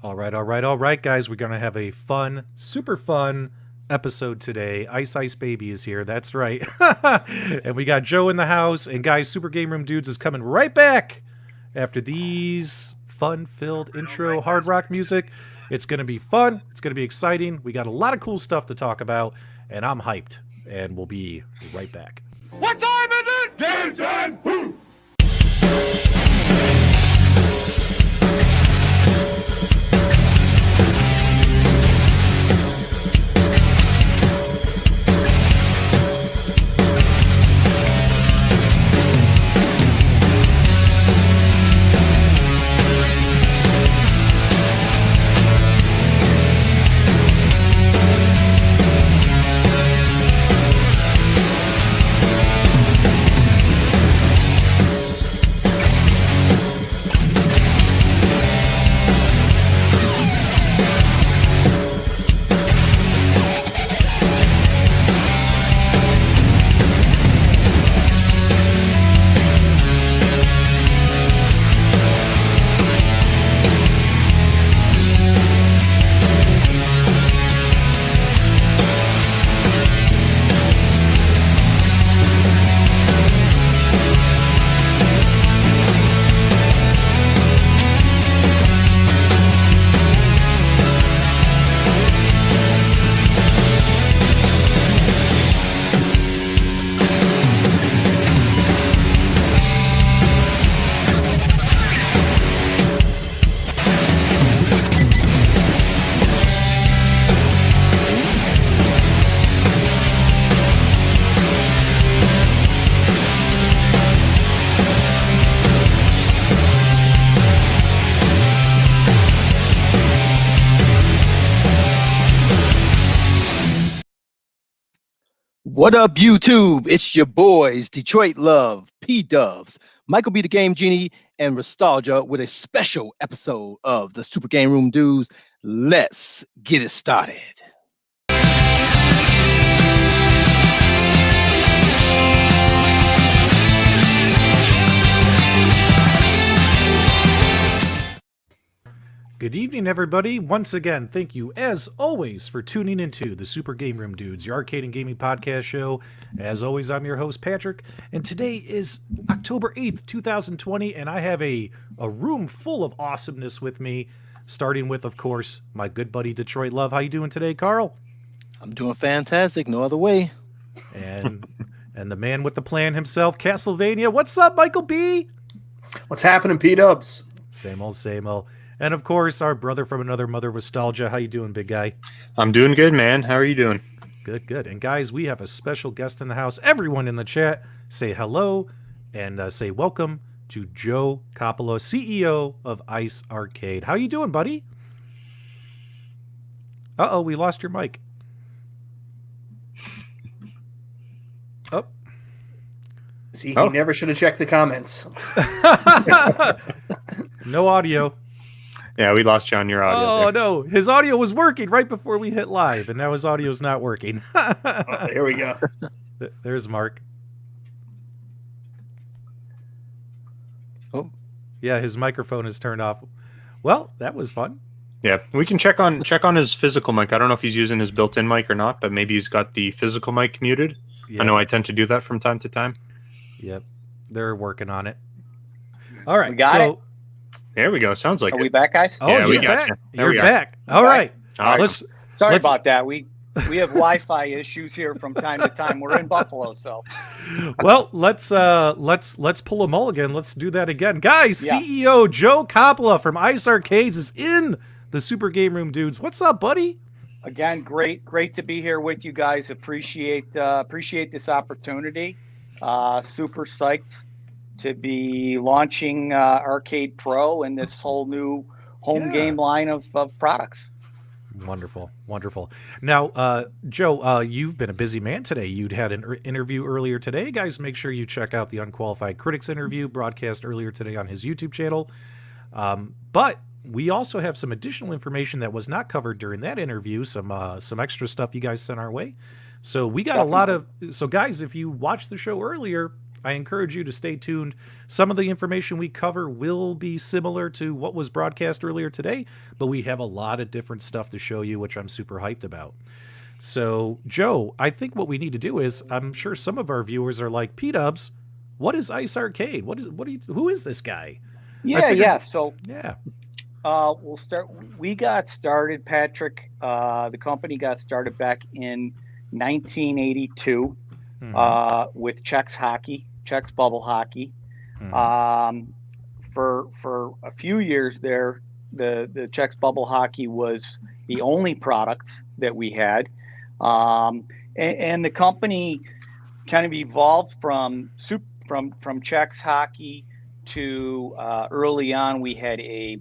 All right, guys. We're going to have a fun, super fun episode today. Ice Baby is here. That's right. And we got Joe in the house. And guys, Super Game Room Dudes is coming right back after these fun-filled intro hard rock music. It's going to be fun. It's going to be exciting. We got a lot of cool stuff to talk about, and I'm hyped. And we'll be right back. What time is it? Game time! Woo! What up, YouTube? It's your boys, Detroit Love, P-Dubs, Michael B. the Game Genie, and Nostalgia with a special episode of the Super Game Room Dudes. Let's get it started. Good evening, everybody. Once again, thank you, as always, for tuning into the Super Game Room Dudes, your arcade and gaming podcast show. As always, I'm your host, Patrick, and today is October 8th, 2020, and I have a room full of awesomeness with me, starting with, of course, my good buddy, Detroit Love. How you doing today, Carl? I'm doing fantastic. No other way. And the man with the plan himself, Castlevania. What's up, Michael B? What's happening, P-Dubs? Same old, same old. And of course, our brother from another mother, Nostalgia. How you doing, big guy? I'm doing good, man. How are you doing? Good, good. And guys, we have a special guest in the house. Everyone in the chat, say hello and say welcome to Joe Coppola, CEO of Ice Arcade. How you doing, buddy? Uh-oh, we lost your mic. Oh. See, he never should have checked the comments. No audio. Yeah, we lost you on your audio. Oh, there. no. His audio was working right before we hit live, and now his audio's not working. Oh, here we go. There's Mark. Oh, yeah, his microphone is turned off. Well, that was fun. Yeah, we can check on his physical mic. I don't know if he's using his built-in mic or not, but maybe he's got the physical mic muted. Yeah. I know I tend to do that from time to time. Yep, they're working on it. All right, We got it. There we go. Sounds like Are it. we back, guys? Oh, Yeah, you're we got back. you. There You're we are. back. All right. All right. Let's Sorry let's- about that. We have Wi-Fi issues here from time to time. We're in Buffalo, so Well, let's pull a mulligan. Let's do that again, guys. Yeah. CEO Joe Coppola from Ice Arcades is in the Super Game Room Dudes. What's up, buddy? again, great to be here with you guys. Appreciate this opportunity. Super psyched to be launching Arcade Pro and this whole new home game line of products. Wonderful, wonderful. Now, Joe, you've been a busy man today. You'd had an interview earlier today. Guys, make sure you check out the Unqualified Critics interview broadcast earlier today on his YouTube channel. But we also have some additional information that was not covered during that interview, some extra stuff you guys sent our way. So we got a lot of... So guys, if you watched the show earlier, I encourage you to stay tuned. Some of the information we cover will be similar to what was broadcast earlier today, but we have a lot of different stuff to show you, which I'm super hyped about. So, Joe, I think what we need to do is, I'm sure some of our viewers are like, P-Dubs, what is Ice Arcade? Who is this guy? Yeah. So Yeah. we'll start. We got started, Patrick. The company got started back in 1982 with Czechs bubble hockey. For a few years there, the Czechs bubble hockey was the only product that we had, and the company kind of evolved from Czechs hockey to early on we had a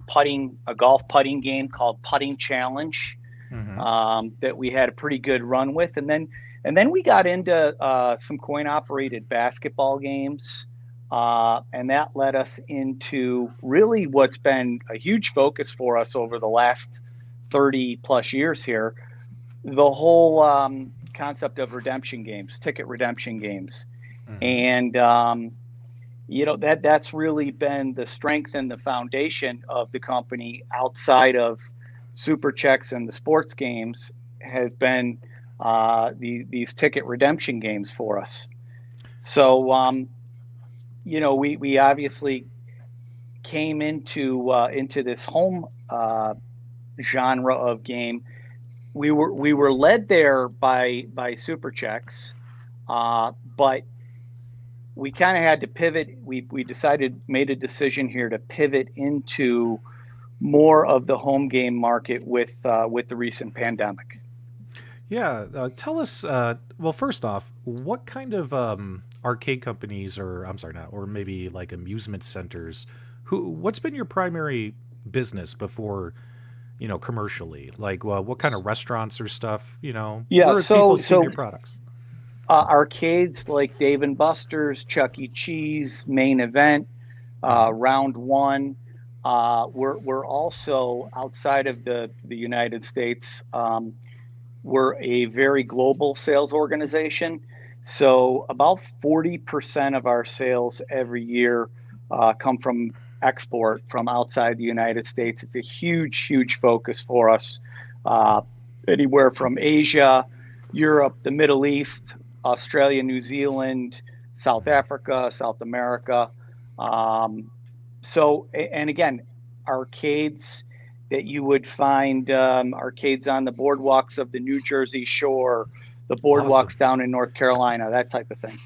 golf putting game called Putting Challenge that we had a pretty good run with, and then we got into some coin operated basketball games, and that led us into really what's been a huge focus for us over the last 30 plus years here, the whole concept of redemption games, ticket redemption games. And that's really been the strength and the foundation of the company outside of Super Checks and the sports games has been these ticket redemption games for us. So we obviously came into this home genre of game. We were led there by Super Checks, but we kind of had to pivot. We made a decision here to pivot into more of the home game market with the recent pandemic. Yeah, tell us. Well, first off, what kind of arcade companies, or maybe like amusement centers? What's been your primary business before, commercially? Like, what kind of restaurants or stuff? Yeah, where have people seen your products? Arcades like Dave and Buster's, Chuck E. Cheese, Main Event, Round One. We're also outside of the United States. We're a very global sales organization. So about 40% of our sales every year come from export from outside the United States. It's a huge focus for us. Anywhere from Asia, Europe, the Middle East, Australia, New Zealand, South Africa, South America. And again, arcades that you would find, arcades on the boardwalks of the New Jersey shore, the boardwalks down in North Carolina, that type of thing.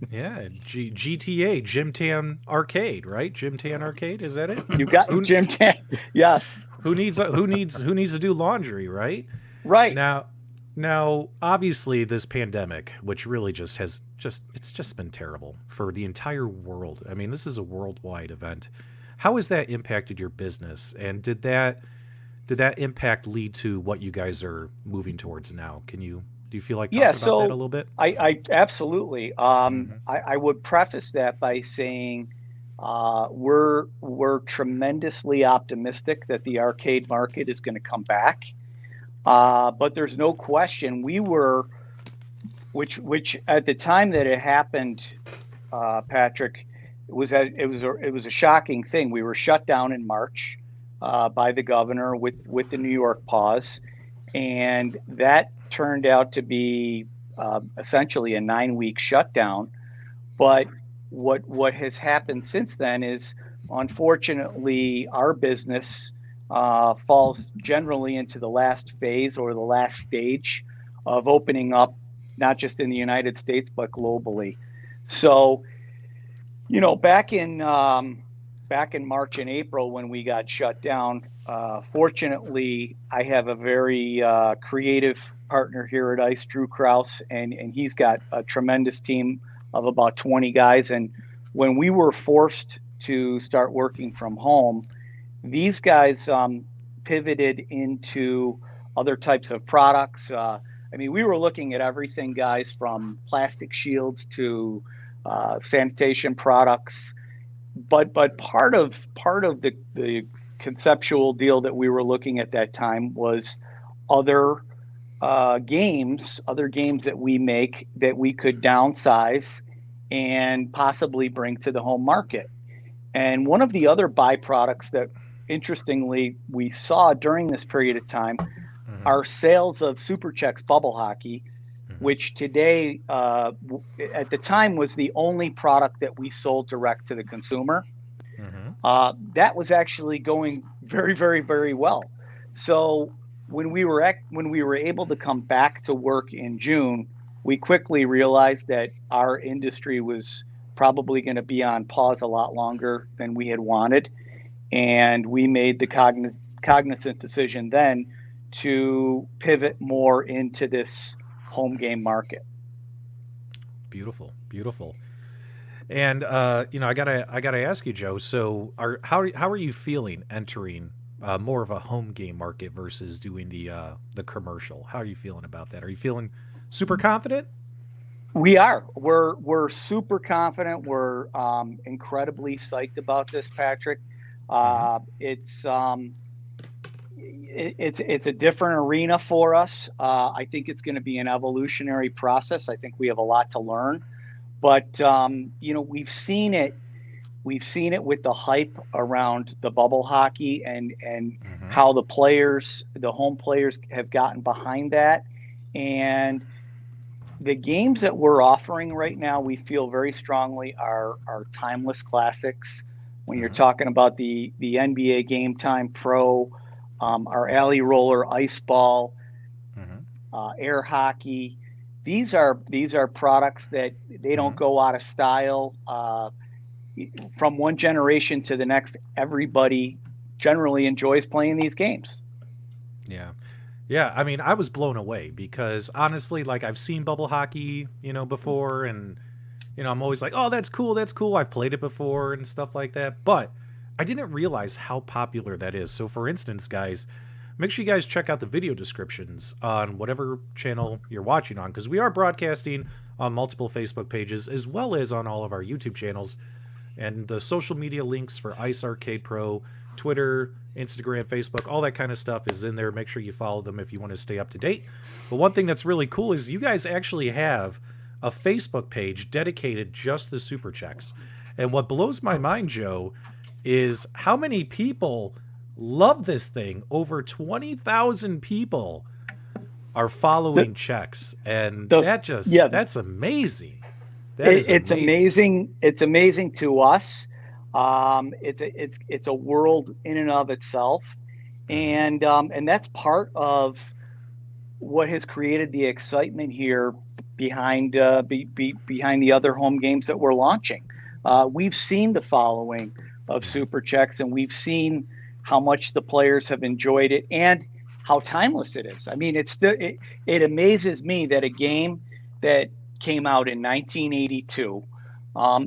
Yeah, GTA, Jim Tan Arcade, right? Jim Tan Arcade, is that it? You got Jim Tan. Yes. Who needs to do laundry, right? Right. Now, obviously, this pandemic, which really it's just been terrible for the entire world. I mean, this is a worldwide event. How has that impacted your business? And did that impact lead to what you guys are moving towards now? Do you feel like talking about that a little bit? I absolutely. I would preface that by saying we're tremendously optimistic that the arcade market is going to come back. But there's no question we were, which at the time that it happened, Patrick, it was a shocking thing. We were shut down in March by the governor with the New York pause, and that turned out to be essentially a 9-week shutdown. But what has happened since then is, unfortunately, our business falls generally into the last phase or the last stage of opening up, not just in the United States, but globally. So, back in March and April when we got shut down, fortunately, I have a very creative partner here at ICE, Drew Krause, and he's got a tremendous team of about 20 guys. And when we were forced to start working from home, these guys pivoted into other types of products. We were looking at everything, guys, from plastic shields to sanitation products. But part of the conceptual deal that we were looking at that time was other games that we make that we could downsize and possibly bring to the home market. And one of the other byproducts that, interestingly, we saw during this period of time are sales of Super Chex bubble hockey, which today, at the time, was the only product that we sold direct to the consumer. That was actually going very, very, very well. So when we were able to come back to work in June, we quickly realized that our industry was probably going to be on pause a lot longer than we had wanted, and we made the cognizant decision then to pivot more into this home game market. Beautiful, beautiful. And you know, I gotta ask you, Joe. So, how are you feeling entering more of a home game market versus doing the commercial? How are you feeling about that? Are you feeling super confident? We are. We're super confident. We're incredibly psyched about this, Patrick. It's a different arena for us. I think it's going to be an evolutionary process. I think we have a lot to learn, but you know, we've seen it with the hype around the bubble hockey and how the home players have gotten behind that. And the games that we're offering right now, we feel very strongly are timeless classics. When you're talking about the NBA Game Time Pro, our alley roller, ice ball, air hockey, these are products that they don't go out of style. From one generation to the next, everybody generally enjoys playing these games. Yeah. Yeah, I mean, I was blown away because honestly, like I've seen bubble hockey, you know, before, and you know, I'm always like, "Oh, that's cool, that's cool. I've played it before and stuff like that." But I didn't realize how popular that is. So for instance, guys, make sure you guys check out the video descriptions on whatever channel you're watching on, because we are broadcasting on multiple Facebook pages as well as on all of our YouTube channels. And the social media links for Ice Arcade Pro, Twitter, Instagram, Facebook, all that kind of stuff is in there. Make sure you follow them if you want to stay up to date. But one thing that's really cool is you guys actually have a Facebook page dedicated just to Super Chex. And what blows my mind, Joe, is how many people love this thing. Over 20,000 people are following Chex. And that's amazing. It's amazing. It's amazing to us. It's a world in and of itself, and that's part of what has created the excitement here behind behind the other home games that we're launching. We've seen the following of Super Chex, and we've seen how much the players have enjoyed it and how timeless it is. I mean, it amazes me that a game that came out in 1982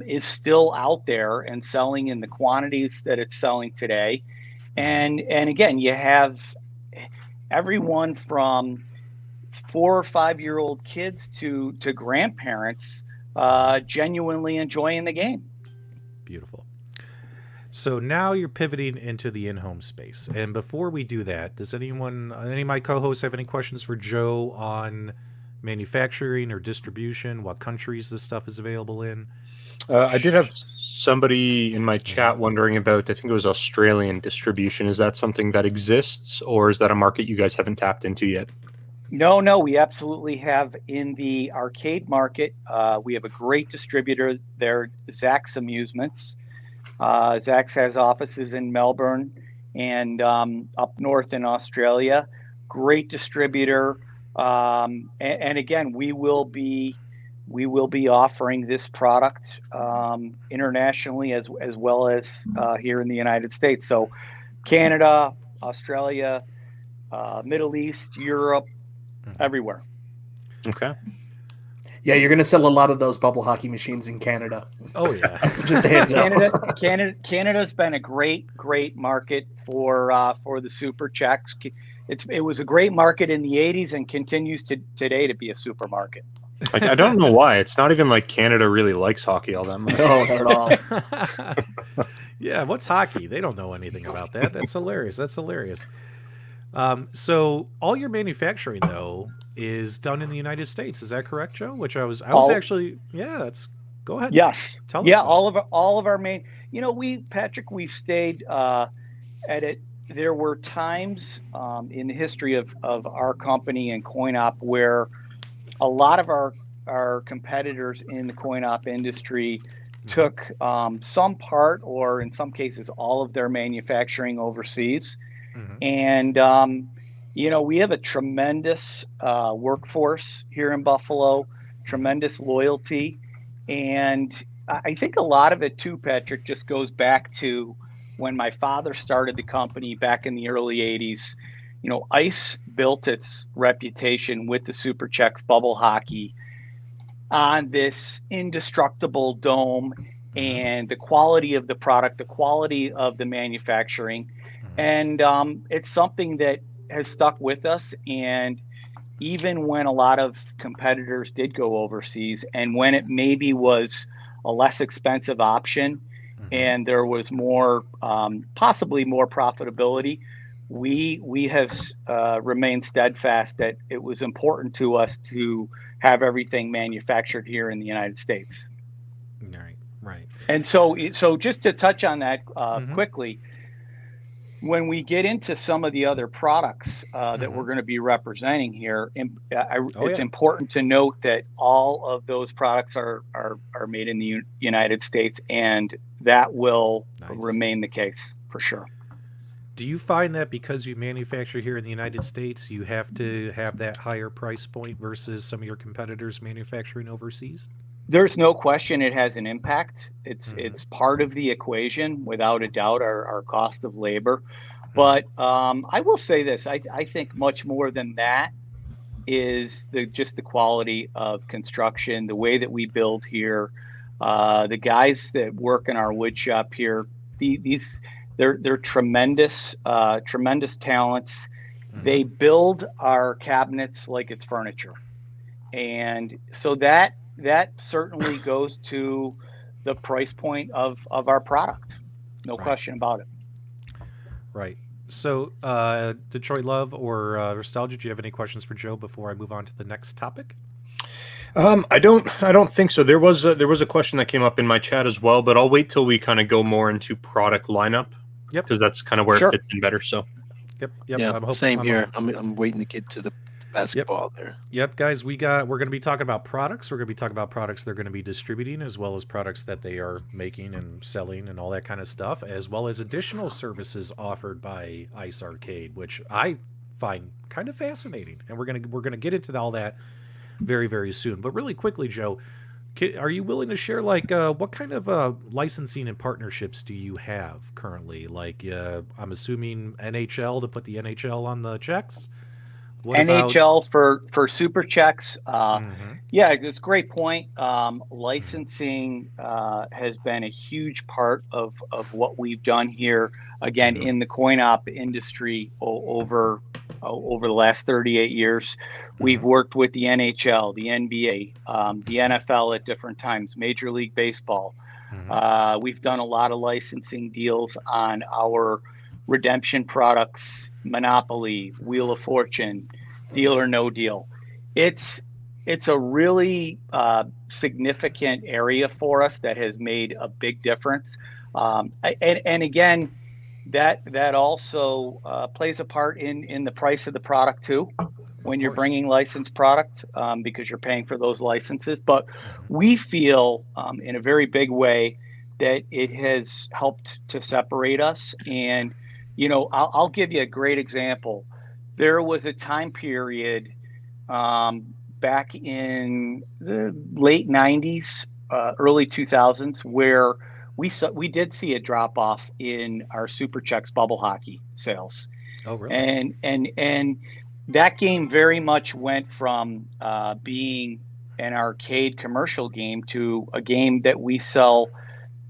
is still out there and selling in the quantities that it's selling today. And again, you have everyone from 4 or 5 year old kids to grandparents genuinely enjoying the game. Beautiful. So now you're pivoting into the in-home space. And before we do that, does any of my co-hosts have any questions for Joe on manufacturing or distribution, what countries this stuff is available in? I did have somebody in my chat wondering about, I think it was Australian distribution. Is that something that exists, or is that a market you guys haven't tapped into yet? No, we absolutely have in the arcade market. We have a great distributor there, Zach's Amusements. Zach's has offices in Melbourne and up north in Australia. Great distributor. And again, we will be offering this product internationally as well as here in the United States. So Canada, Australia, Middle East, Europe, everywhere. Okay. Yeah, you're going to sell a lot of those bubble hockey machines in Canada. Oh yeah. Just a heads up. Canada's been a great market for the Super Chex. It was a great market in the 80s and continues today to be a supermarket. I don't know why. It's not even like Canada really likes hockey all that much. No, not at all. Yeah, what's hockey? They don't know anything about that. That's hilarious. So all your manufacturing though is done in the United States. Is that correct, Joe? Which I was actually, yeah, Go ahead. Yes. Tell us Yeah, about all of our main, we've stayed at it. There were times in the history of our company and CoinOp where a lot of our competitors in the coin op industry took some part, or in some cases all of their manufacturing overseas. Mhm. And we have a tremendous workforce here in Buffalo, tremendous loyalty. And I think a lot of it too, Patrick, just goes back to when my father started the company back in the early 80s. ICE built its reputation with the Super Checks bubble hockey on this indestructible dome and the quality of the product, the quality of the manufacturing. And it's something that has stuck with us. And even when a lot of competitors did go overseas, and when it maybe was a less expensive option and there was more, possibly more profitability, we have remained steadfast that it was important to us to have everything manufactured here in the United States. Right. And so just to touch on that quickly, when we get into some of the other products that we're going to be representing here, it's important to note that all of those products are made in the United States, and that will remain the case for sure. Do you find that because you manufacture here in the United States, you have to have that higher price point versus some of your competitors manufacturing overseas? There's no question it has an impact. It's part of the equation, without a doubt, our cost of labor. But I will say this, I think much more than that is just the quality of construction, the way that we build here. The guys that work in our wood shop here, they're tremendous talents. They build our cabinets like it's furniture. And so that certainly goes to the price point of our product. No question about it. Right. So, Detroit Love or Nostalgia, do you have any questions for Joe before I move on to the next topic? I don't think so. There was a question that came up in my chat as well, but I'll wait till we kind of go more into product lineup. Yep. Because that's kind of where it fits in better. So. Yep. Yeah. Same here. I'm waiting to get to the basketball there. Yep, guys, we're going to be talking about products. We're going to be talking about products they're going to be distributing, as well as products that they are making and selling and all that kind of stuff, as well as additional services offered by Ice Arcade, which I find kind of fascinating. And we're going to get into all that very, very soon. But really quickly, Joe, are you willing to share what kind of licensing and partnerships do you have currently? I'm assuming NHL to put the NHL on the checks. What NHL for Super Checks. Yeah, it's a great point. Licensing has been a huge part of what we've done here, again, in the coin op industry over the last 38 years. We've worked with the NHL, the NBA, the NFL at different times, Major League Baseball. We've done a lot of licensing deals on our redemption products, Monopoly, Wheel of Fortune, Deal or No Deal. It's a really significant area for us that has made a big difference. And again, that also plays a part in the price of the product too, when you're bringing licensed product, because you're paying for those licenses. But we feel in a very big way that it has helped to separate us. And I'll give you a great example. There was a time period back in the late 90s, early 2000s, where we did see a drop off in our Super Checks bubble hockey sales. Oh, really? And that game very much went from being an arcade commercial game to a game that we sell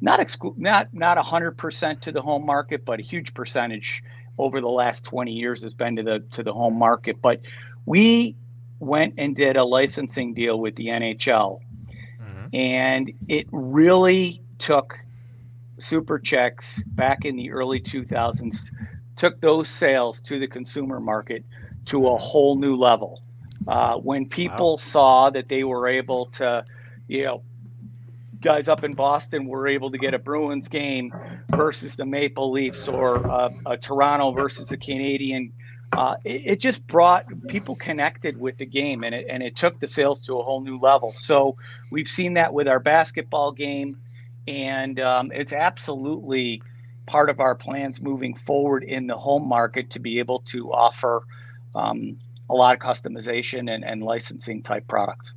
not 100% to the home market, but a huge percentage over the last 20 years has been to the home market. But we went and did a licensing deal with the NHL, and it really took Super Checks back in the early 2000s, took those sales to the consumer market to a whole new level. When people saw that they were able to, guys up in Boston were able to get a Bruins game versus the Maple Leafs, or a Toronto versus a Canadian. It just brought people connected with the game, and it took the sales to a whole new level. So we've seen that with our basketball game, and it's absolutely part of our plans moving forward in the home market to be able to offer a lot of customization and licensing type products.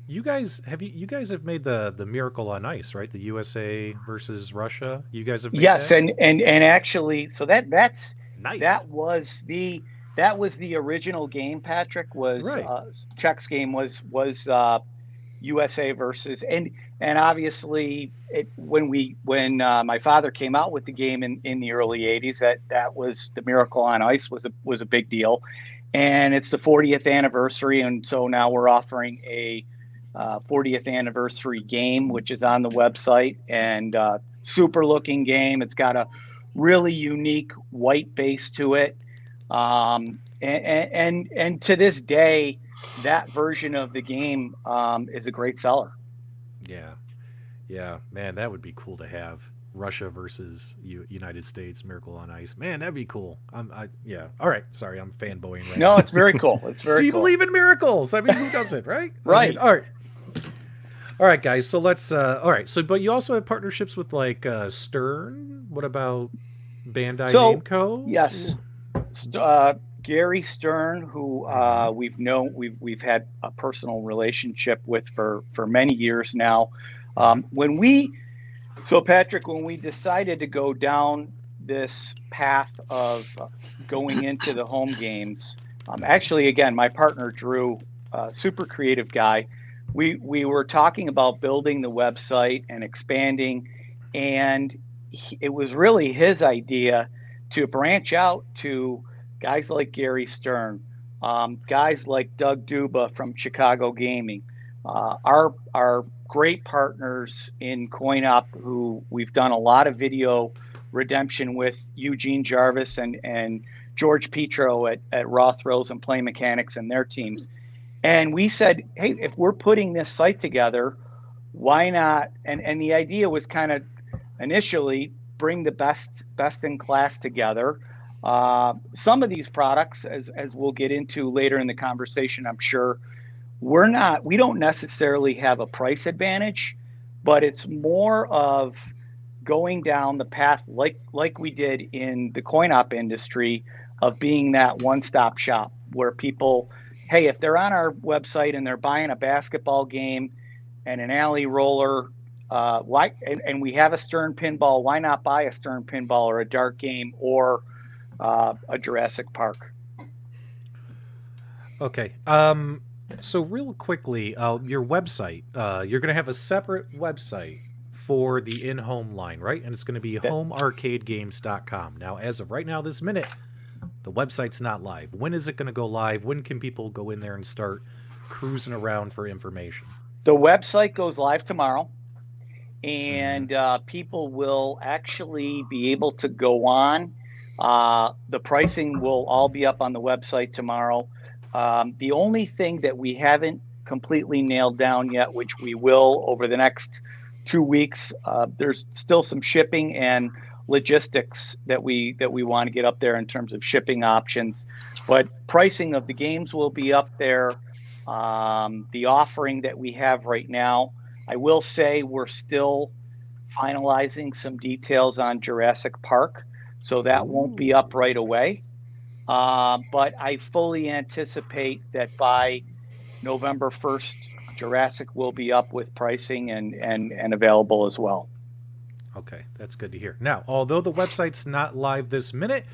You guys have made the Miracle on Ice, right? The USA versus Russia. You guys have made Yes, that? and actually, so that's Nice. that was the original game. Patrick was Right. Czech's game was USA versus, and obviously when my father came out with the game in the early 80s, that was the Miracle on Ice was a big deal, and it's the 40th anniversary, and so now we're offering a 40th anniversary game, which is on the website, and super looking game. It's got a really unique white base to it, and to this day, that version of the game is a great seller. Yeah, man, that would be cool to have. Russia versus United States, Miracle on Ice. Man, that'd be cool. Yeah. All right. Sorry, I'm fanboying right now. No, it's very cool. It's very. Do you cool. believe in miracles? I mean, who doesn't, right? Right. I mean, all right. All right, guys. So let's. All right. So, but you also have partnerships with like Stern. What about Bandai Namco? Yes. Gary Stern, who we've had a personal relationship with for many years now. Patrick, when we decided to go down this path of going into the home games, actually, again, my partner Drew, super creative guy, we were talking about building the website and expanding, and it was really his idea to branch out to guys like Gary Stern, guys like Doug Duba from Chicago Gaming, our great partners in CoinOp, who we've done a lot of video redemption with, Eugene Jarvis and George Petro at Raw Thrills and Play Mechanics and their teams. And we said, hey, if we're putting this site together, why not? And the idea was kind of initially bring the best in class together. Some of these products, as we'll get into later in the conversation, I'm sure, we don't necessarily have a price advantage, but it's more of going down the path like we did in the coin-op industry of being that one-stop shop where people, hey, if they're on our website and they're buying a basketball game and an alley roller, and we have a Stern pinball, why not buy a Stern pinball or a dart game or a Jurassic Park? Okay. So real quickly, your website, you're going to have a separate website for the in-home line, right? And it's going to be homearcadegames.com. Now, as of right now, this minute, the website's not live. When is it going to go live? When can people go in there and start cruising around for information? The website goes live tomorrow, and people will actually be able to go on. The pricing will all be up on the website tomorrow. The only thing that we haven't completely nailed down yet, which we will over the next 2 weeks, there's still some shipping and logistics that we want to get up there in terms of shipping options. But pricing of the games will be up there. The offering that we have right now, I will say we're still finalizing some details on Jurassic Park, so that won't be up right away. But I fully anticipate that by November 1st, Jurassic will be up with pricing and available as well. Okay, that's good to hear. Now, although the website's not live this minute,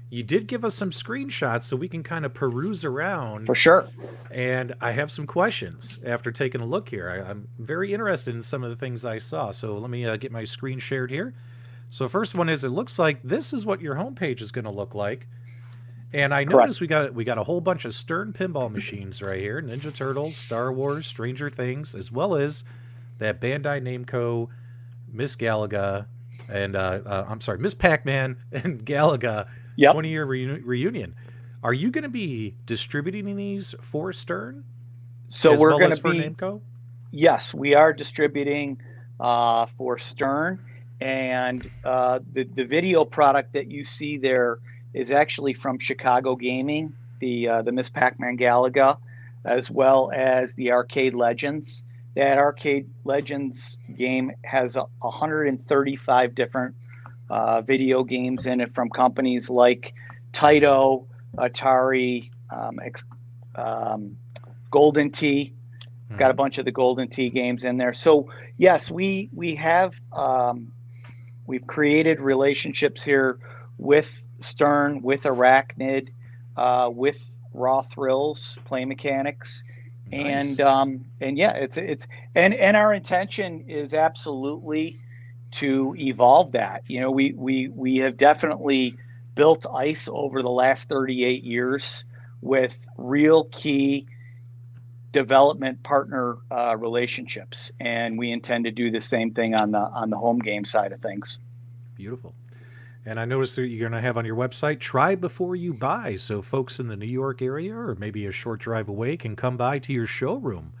you did give us some screenshots so we can kind of peruse around. For sure. And I have some questions after taking a look here. I'm very interested in some of the things I saw. So let me get my screen shared here. So first one is, it looks like this is what your homepage is going to look like. And I noticed we got a whole bunch of Stern pinball machines right here. Ninja Turtles, Star Wars, Stranger Things, as well as that Bandai Namco, Miss Galaga, and Miss Pac-Man and Galaga 20-year reunion. Are you going to be distributing these for Stern? So we're well going to for be Namco? Yes, we are distributing for Stern. And the video product that you see there is actually from Chicago Gaming, the Miss Pac-Man Galaga, as well as the Arcade Legends. That Arcade Legends game has 135 different video games in it from companies like Taito, Atari, Golden Tee. It's got a bunch of the Golden Tee games in there. So yes, we have we've created relationships here with Stern, with Arachnid, with Raw Thrills Play Mechanics, Nice. and yeah, it's and our intention is absolutely to evolve that. You know, we have definitely built ICE over the last 38 years with real key development partner relationships, and we intend to do the same thing on the home game side of things. Beautiful. And I noticed that you're going to have on your website, try before you buy. So folks in the New York area or maybe a short drive away can come by to your showroom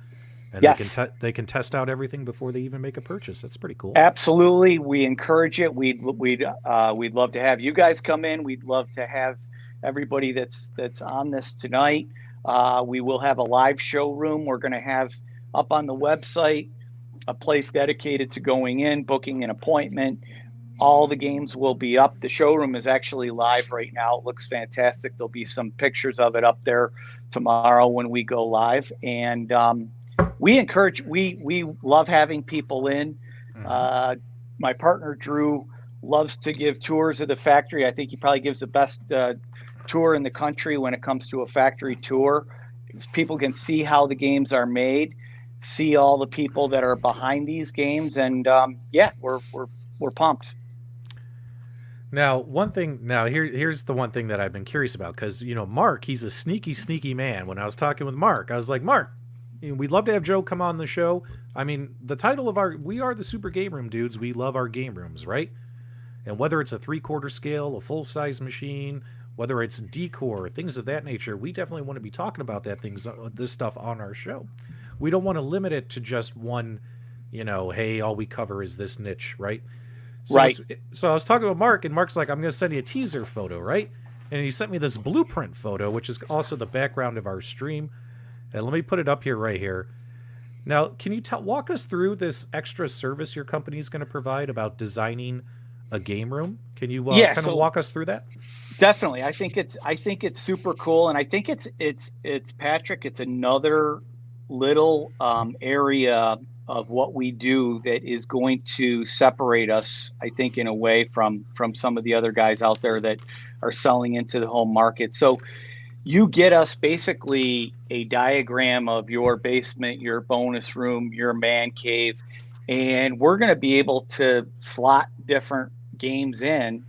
and Yes. they can test out everything before they even make a purchase. That's pretty cool. Absolutely, we encourage it. We'd love to have you guys come in. We'd love to have everybody that's on this tonight. We will have a live showroom. We're going to have up on the website a place dedicated to going in, booking an appointment. All the games will be up. The showroom is actually live right now. It looks fantastic. There'll be some pictures of it up there tomorrow when we go live. And we encourage, we love having people in. My partner, Drew, loves to give tours of the factory. I think he probably gives the best tour in the country when it comes to a factory tour. People can see how the games are made, see all the people that are behind these games. And yeah, we're pumped. Now, here's the one thing that I've been curious about, because, you know, Mark, he's a sneaky man. When I was talking with Mark, I was like, Mark, we'd love to have Joe come on the show. I mean, the title of we are the Super Game Room dudes. We love our game rooms, right? And whether it's a 3/4 scale, a full-size machine, whether it's decor, things of that nature, we definitely want to be talking about this stuff on our show. We don't want to limit it to just one, you know, hey, all we cover is this niche, right? So Right. So I was talking with Mark, and Mark's like, I'm going to send you a teaser photo, right? And he sent me this blueprint photo, which is also the background of our stream. And let me put it up here, right here. Now, can you walk us through this extra service your company is going to provide about designing a game room? Can you kind of walk us through that? Definitely. I think it's super cool. And I think it's Patrick, it's another little area of what we do that is going to separate us, I think, in a way from some of the other guys out there that are selling into the home market. So you get us basically a diagram of your basement, your bonus room, your man cave, and we're going to be able to slot different games in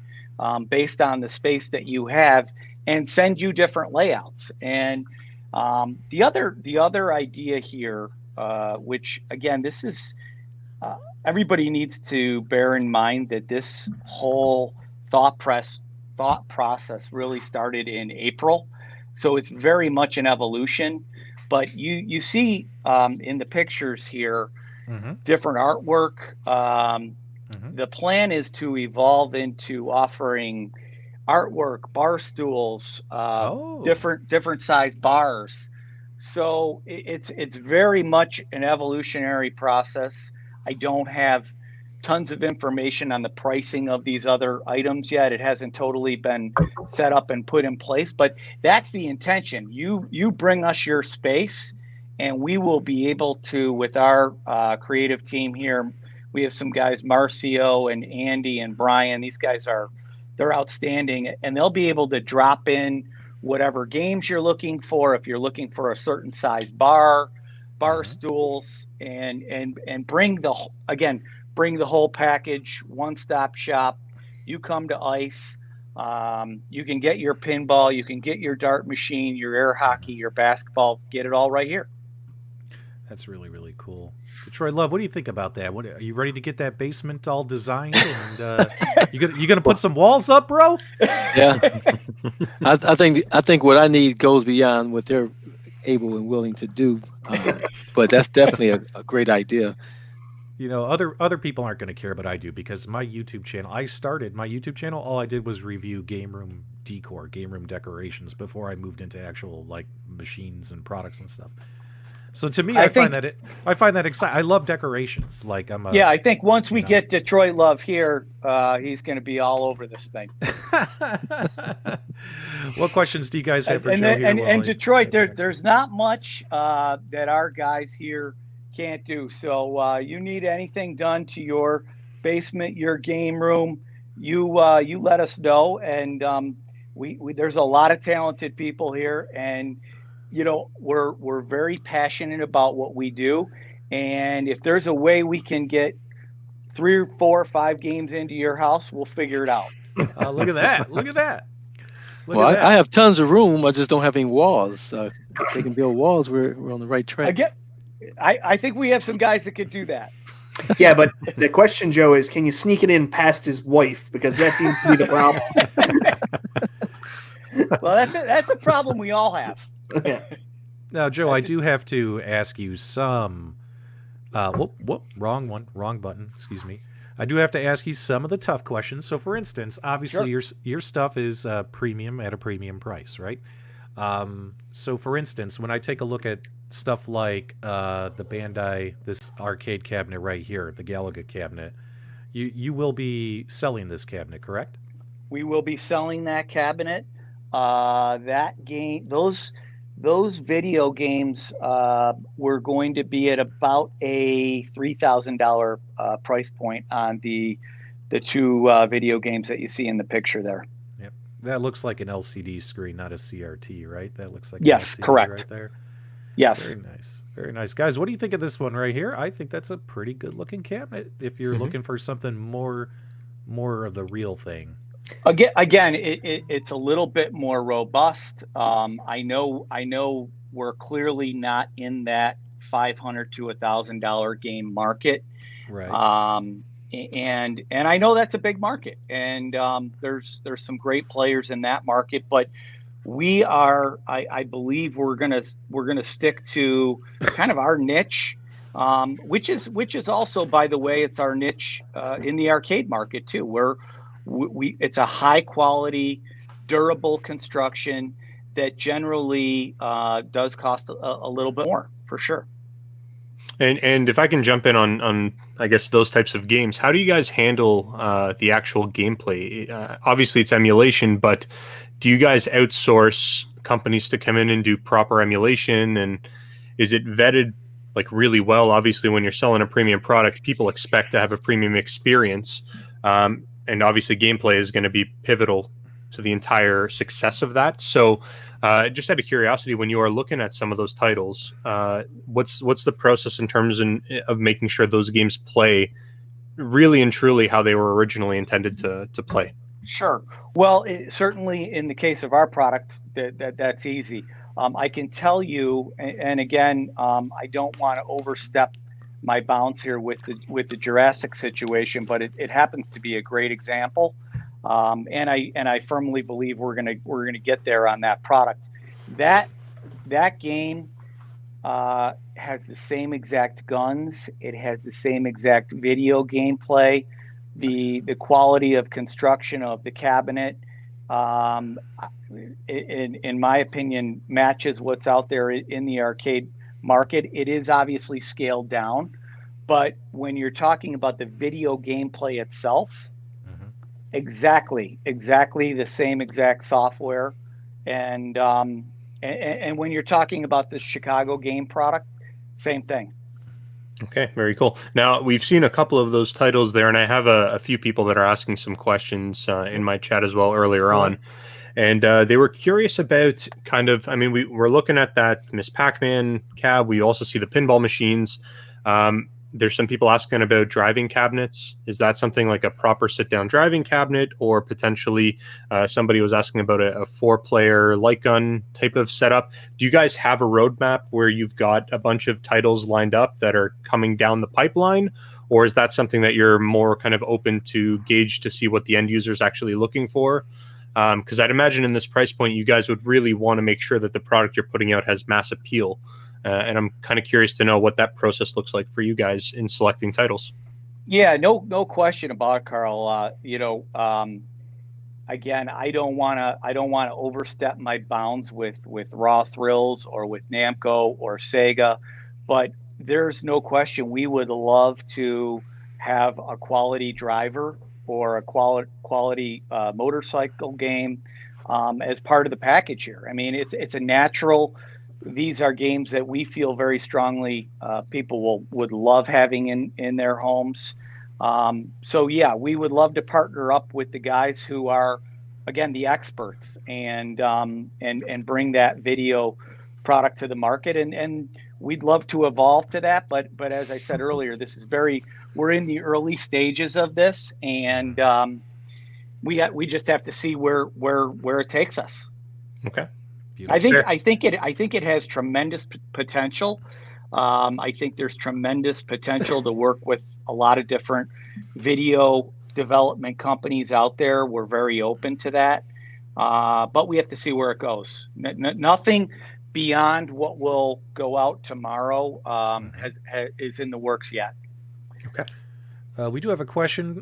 based on the space that you have and send you different layouts. And the other idea here, which again, this is everybody needs to bear in mind that this whole thought process really started in April, so it's very much an evolution. But you see in the pictures here, different artwork. The plan is to evolve into offering artwork, bar stools, different size bars. So it's very much an evolutionary process. I don't have tons of information on the pricing of these other items yet. It hasn't totally been set up and put in place, but that's the intention. You bring us your space, and we will be able to, with our creative team here, we have some guys, Marcio and Andy and Brian. These guys they're outstanding, and they'll be able to drop in whatever games you're looking for. If you're looking for a certain size bar stools, and bring the whole package, one-stop shop. You come to ICE, you can get your pinball, you can get your dart machine, your air hockey, your basketball, get it all right here. That's really, really cool. Detroit Love, what do you think about that? Are you ready to get that basement all designed? And you gonna put some walls up, bro? Yeah, I think what I need goes beyond what they're able and willing to do, but that's definitely a great idea. other people aren't going to care, but I do, because my YouTube channel. I started my YouTube channel. All I did was review game room decor, game room decorations before I moved into actual like machines and products and stuff. So to me, I find that exciting. I love decorations. Like I think once we get Detroit Love here, he's going to be all over this thing. What questions do you guys have for Joe here? And Detroit, there's not much that our guys here can't do. So you need anything done to your basement, your game room, you let us know. And we there's a lot of talented people here, and we're very passionate about what we do. And if there's a way we can get 3 or 4 or 5 games into your house, we'll figure it out. Look at that! Look at that! I have tons of room. I just don't have any walls. If they can build walls, we're on the right track. I think we have some guys that could do that. Yeah, but the question, Joe, is can you sneak it in past his wife? Because that seems to be the problem. Well, that's a problem we all have. Yeah. Now, Joe, I do have to ask you some. Whoop, wrong one, wrong button. Excuse me. I do have to ask you some of the tough questions. So, for instance, obviously your stuff is premium at a premium price, right? So, for instance, when I take a look at stuff like the Bandai, this arcade cabinet right here, the Galaga cabinet, you will be selling this cabinet, correct? We will be selling that cabinet. That game, those video games were going to be at about a $3,000 price point on the 2 video games that you see in the picture there. Yep, that looks like an LCD screen, not a CRT, right? That looks like yes, an LCD correct. Right there. Yes, very nice, guys. What do you think of this one right here? I think that's a pretty good looking cabinet. If you're looking for something more of the real thing. Again, it's a little bit more robust. I know we're clearly not in that $500 to $1,000 game market, right? And I know that's a big market, and there's some great players in that market, but we are, I believe we're gonna stick to kind of our niche, which is also, by the way, it's our niche in the arcade market too. It's a high quality, durable construction that generally does cost a little bit more, for sure. And if I can jump in on I guess those types of games, how do you guys handle the actual gameplay? Obviously, it's emulation, but do you guys outsource companies to come in and do proper emulation? And is it vetted like really well? Obviously, when you're selling a premium product, people expect to have a premium experience. And obviously gameplay is going to be pivotal to the entire success of that. So just out of curiosity, when you are looking at some of those titles, what's the process in terms of making sure those games play really and truly how they were originally intended to play? Sure. Well, certainly in the case of our product, that's easy. I can tell you, and again, I don't want to overstep my bounds here with the Jurassic situation, but it happens to be a great example, and I firmly believe we're gonna get there on that product. That game has the same exact guns. It has the same exact video gameplay. The quality of construction of the cabinet, in my opinion, matches what's out there in the arcade market. It is obviously scaled down, but when you're talking about the video gameplay itself, exactly the same exact software, and when you're talking about the Chicago game product, same thing. Okay, very cool. Now, we've seen a couple of those titles there, and I have a few people that are asking some questions in my chat as well earlier on. And they were curious about kind of, I mean, we're looking at that Miss Pac-Man cab. We also see the pinball machines. There's some people asking about driving cabinets. Is that something like a proper sit-down driving cabinet, or potentially somebody was asking about a 4-player light gun type of setup? Do you guys have a roadmap where you've got a bunch of titles lined up that are coming down the pipeline, or is that something that you're more kind of open to gauge to see what the end user is actually looking for? Because I'd imagine in this price point, you guys would really want to make sure that the product you're putting out has mass appeal. and I'm kind of curious to know what that process looks like for you guys in selecting titles. Yeah, no question about it, Carl. Again, I don't want to overstep my bounds with Raw Thrills or with Namco or Sega, but there's no question we would love to have a quality driver or a quality motorcycle game as part of the package here. I mean, it's a natural. These are games that we feel very strongly people would love having in their homes. So yeah, we would love to partner up with the guys who are, again, the experts, and bring that video product to the market, and we'd love to evolve to that. But as I said earlier, we're in the early stages of this, and we just have to see where it takes us. Okay. I think it has tremendous potential. I think there's tremendous potential to work with a lot of different video development companies out there. We're very open to that, but we have to see where it goes. Nothing beyond what will go out tomorrow is in the works yet. Okay. We do have a question.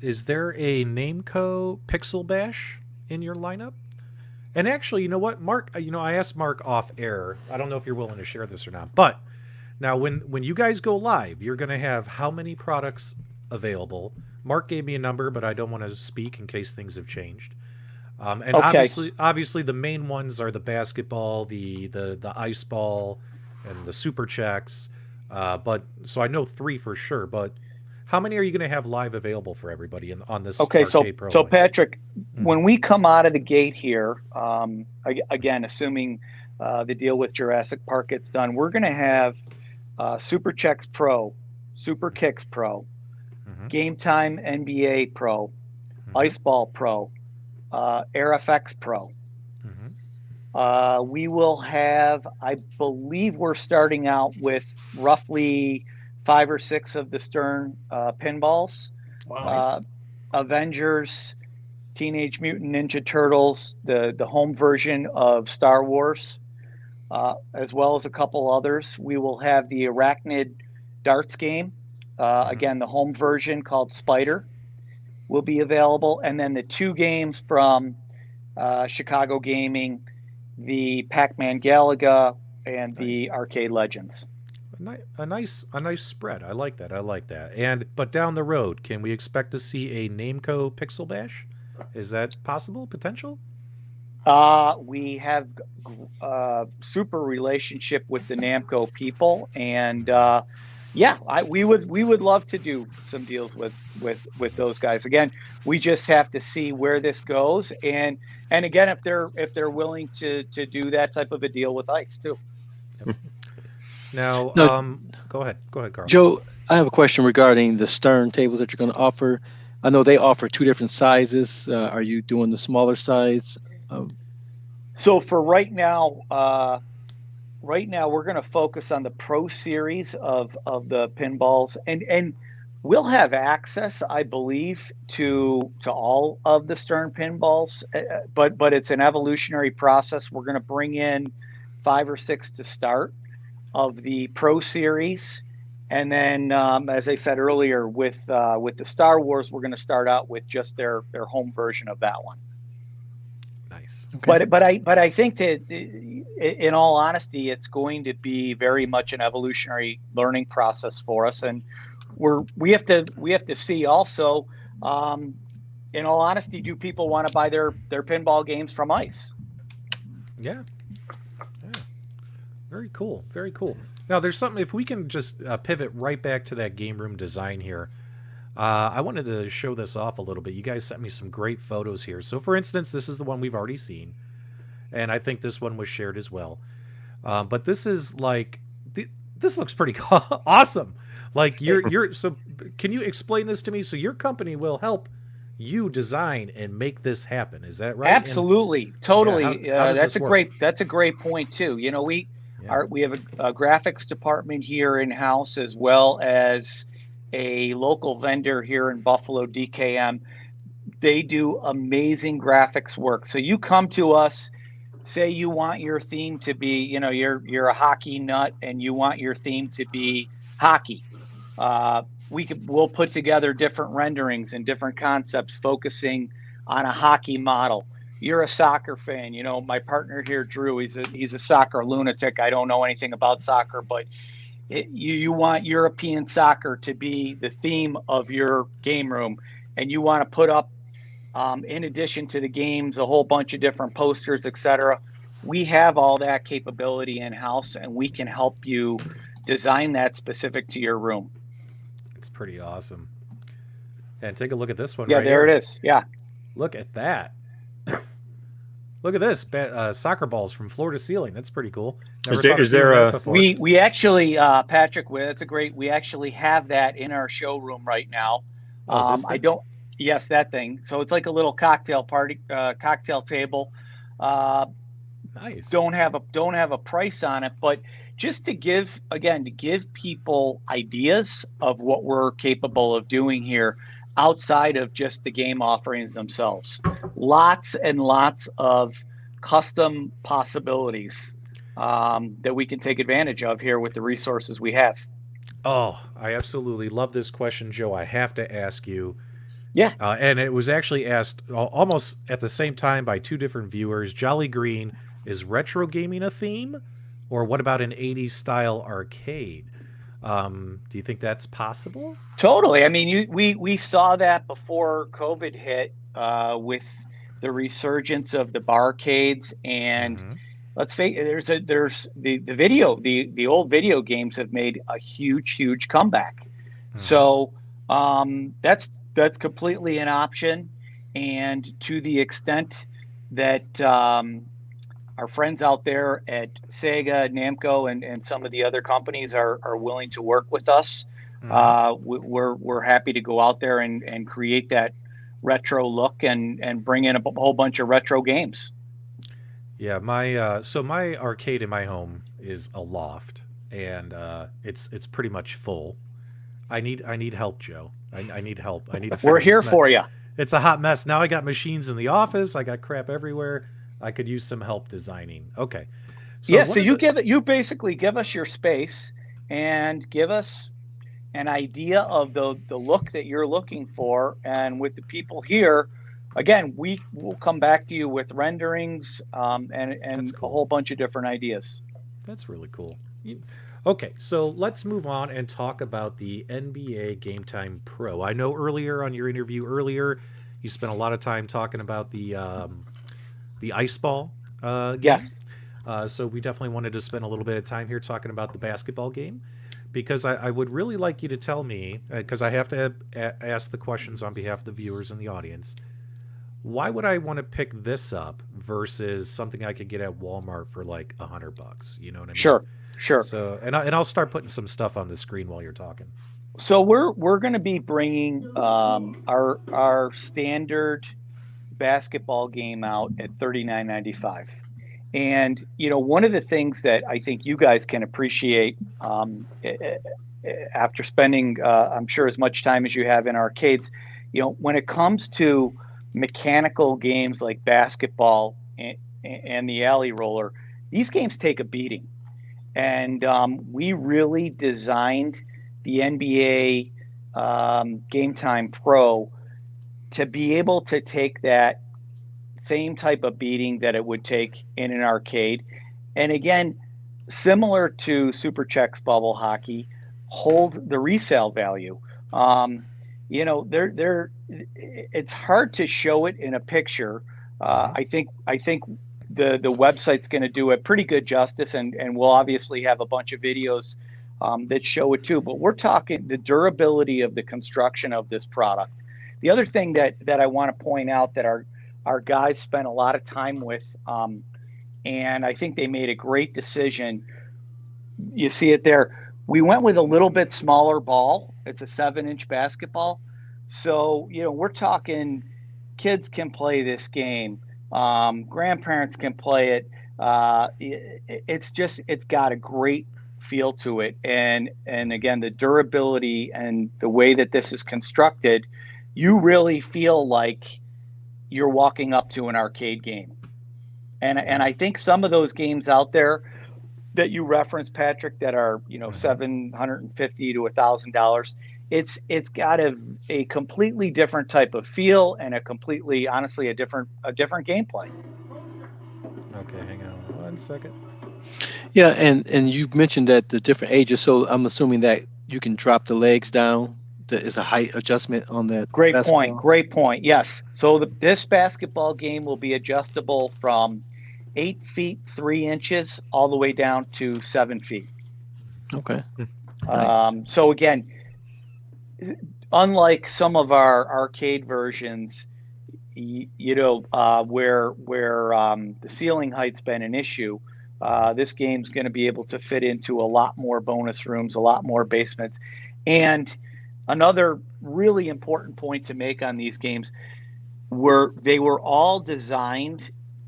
Is there a Namco Pixel Bash in your lineup? And actually, you know what, Mark? I asked Mark off air. I don't know if you're willing to share this or not. But now, when you guys go live, you're going to have how many products available? Mark gave me a number, but I don't want to speak in case things have changed. And Okay. obviously, the main ones are the basketball, the ice ball, and the super checks. But so I know 3 for sure. But how many are you going to have live available for everybody on this Arcade Pro? So Patrick, when we come out of the gate here, again, assuming the deal with Jurassic Park gets done, we're going to have Super Checks Pro, Super Kicks Pro, Game Time NBA Pro, Ice Ball Pro, Air FX Pro. We will have, I believe we're starting out with roughly 5 or 6 of the Stern pinballs. Wow. Avengers, Teenage Mutant Ninja Turtles, the home version of Star Wars, as well as a couple others. We will have the Arachnid darts game. Again, the home version called Spider will be available. And then the 2 games from Chicago Gaming, the Pac-Man Galaga and the Arcade Legends. A nice spread. I like that. But down the road, can we expect to see a Namco Pixel Bash? Is that possible? Potential? We have super relationship with the Namco people, and we would love to do some deals with those guys. Again, we just have to see where this goes, and again, if they're willing to do that type of a deal with ICE too. Yep. Now, No. Go ahead, Carl. Joe, I have a question regarding the Stern tables that you're going to offer. I know they offer 2 different sizes. Are you doing the smaller size? So for right now, we're going to focus on the Pro Series of the pinballs, and we'll have access, I believe, to all of the Stern pinballs, but it's an evolutionary process. We're going to bring in 5 or 6 to start of the Pro Series, and then as I said earlier, with the Star Wars, we're going to start out with just their home version of that one. Nice. Okay. But I think that, in all honesty, it's going to be very much an evolutionary learning process for us, and we have to see also. In all honesty, do people want to buy their pinball games from ICE? Yeah. Very cool. Now, there's something, if we can just pivot right back to that game room design here. I wanted to show this off a little bit. You guys sent me some great photos here. So, for instance, this is the one we've already seen. And I think this one was shared as well. But this is like, this looks pretty awesome. Like, so can you explain this to me? So your company will help you design and make this happen. Is that right? Absolutely. Totally. How does That's this a great point too. You know, we have a graphics department here in house, as well as a local vendor here in Buffalo, DKM. They do amazing graphics work. So you come to us say you want your theme to be, you're a hockey nut and you want your theme to be hockey. We'll put together different renderings and different concepts focusing on a hockey model. You're a soccer fan. My partner here, Drew, he's a soccer lunatic. I don't know anything about soccer, but you want European soccer to be the theme of your game room, and you want to put up, in addition to the games, a whole bunch of different posters, etc. We have all that capability in-house, and we can help you design that specific to your room. It's pretty awesome. And take a look at this one. Yeah, right there here. it is. Yeah. Look at that. Look at this. Soccer balls from floor to ceiling. That's pretty cool. Is there a... We actually, Patrick, we actually have that in our showroom right now. Yes, that thing. So it's like a little cocktail table. Nice. Don't have a price on it, but just to give people ideas of what we're capable of doing here outside of just the game offerings themselves. Lots and lots of custom possibilities that we can take advantage of here with the resources we have. Oh, I absolutely love this question, Joe. I have to ask you. Yeah. And it was actually asked almost at the same time by two different viewers. Jolly Green, is retro gaming a theme? Or what about an 80s style arcade? Do you think that's possible? Totally. I mean, we saw that before COVID hit with the resurgence of the barcades, and let's face it, there's the old video games have made a huge comeback. So that's completely an option, and to the extent that our friends out there at Sega, Namco, and some of the other companies are willing to work with us, we're happy to go out there and create that retro look and bring in a whole bunch of retro games. Yeah, my arcade in my home is a loft, and it's pretty much full. I need help, Joe. I need help. I need to. We're here for you. It's a hot mess. Now I got machines in the office. I got crap everywhere. I could use some help designing. Okay. So you basically give us your space and give us an idea of the look that you're looking for, and with the people here, again, we will come back to you with renderings and cool. A whole bunch of different ideas. That's really cool. Okay, so let's move on and talk about the NBA Game Time Pro. I know earlier on your interview you spent a lot of time talking about the ice ball game. Yes. So we definitely wanted to spend a little bit of time here talking about the basketball game, because I would really like you to tell me, because I have to ask the questions on behalf of the viewers and the audience, why would I want to pick this up versus something I could get at Walmart for like $100? You know what I mean? Sure. So, and I'll start putting some stuff on the screen while you're talking. So we're going to be bringing our standard basketball game out at $39.95, and one of the things that I think you guys can appreciate after spending I'm sure as much time as you have in arcades, when it comes to mechanical games like basketball and the alley roller, these games take a beating. And we really designed the NBA Game Time Pro to be able to take that same type of beating that it would take in an arcade. And again, similar to Super Chex Bubble Hockey, hold the resale value. It's hard to show it in a picture. I think the website's going to do a pretty good justice, and we'll obviously have a bunch of videos that show it too. But we're talking the durability of the construction of this product. The other thing that I want to point out that our guys spent a lot of time with, and I think they made a great decision. You see it there. We went with a little bit smaller ball. It's a 7-inch basketball. So, we're talking kids can play this game. Grandparents can play it. It's got a great feel to it. And again, the durability and the way that this is constructed, you really feel like you're walking up to an arcade game. And I think some of those games out there that you referenced, Patrick, that are $750 to $1,000, it's got a completely different type of feel and a completely, honestly, a different gameplay. Okay, hang on 1 second. Yeah, and you mentioned that the different ages, so I'm assuming that you can drop the legs down. There is a height adjustment on that. Great point. basketball. Great point. Yes. So this basketball game will be adjustable from 8 feet 3 inches all the way down to 7 feet. Okay. So again, unlike some of our arcade versions, where the ceiling height's been an issue, this game's going to be able to fit into a lot more bonus rooms, a lot more basements. And another really important point to make on these games, they were all designed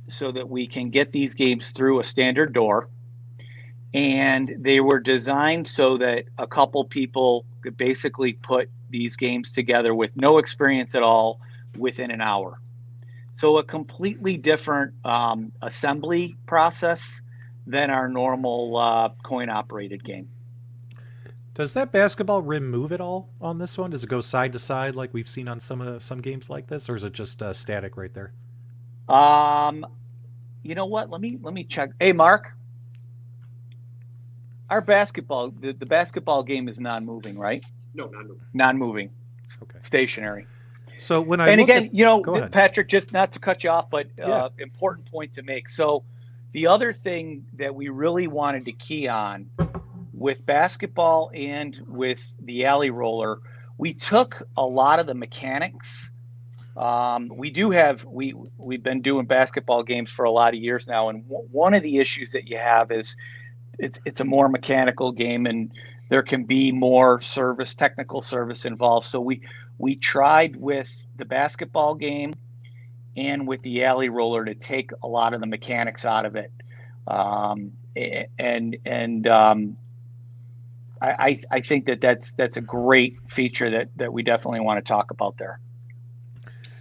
so that we can get these games through a standard door. And they were designed so that a couple people could basically put these games together with no experience at all within an hour. So a completely different assembly process than our normal coin-operated game. Does that basketball rim move at all on this one? Does it go side to side like we've seen on some games like this, or is it just static right there? You know what? Let me check. Hey, Mark. Our basketball, the basketball game is non-moving, right? No, non-moving. Non-moving. Okay. Stationary. So when I and look again, at, go ahead. Patrick, just not to cut you off, but Yeah. important point to make. So the other thing that we really wanted to key on with basketball and with the alley roller, we took a lot of the mechanics. We've been doing basketball games for a lot of years now, and one of the issues that you have is it's a more mechanical game, and there can be more technical service involved. So we tried with the basketball game and with the alley roller to take a lot of the mechanics out of it. I think that's a great feature that we definitely want to talk about there.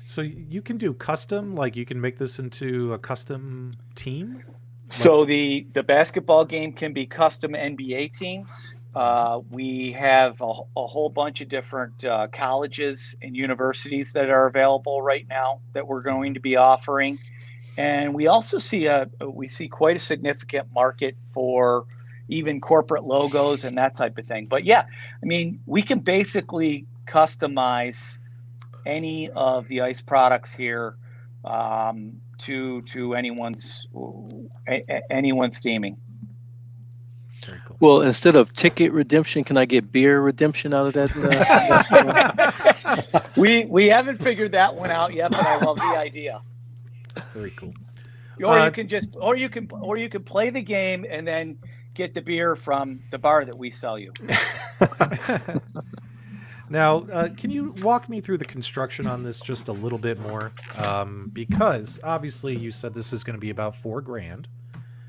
So you can do custom, like you can make this into a custom team? So the basketball game can be custom NBA teams. We have a whole bunch of different colleges and universities that are available right now that we're going to be offering, and we also see quite a significant market for even corporate logos and that type of thing. But yeah, I mean, we can basically customize any of the ICE products here to anyone's theming. Very cool. Well, instead of ticket redemption, can I get beer redemption out of that? We haven't figured that one out yet, but I love the idea. Very cool. Or you can play the game and then get the beer from the bar that we sell you. Now, can you walk me through the construction on this just a little bit more? Because obviously you said this is going to be about $4,000.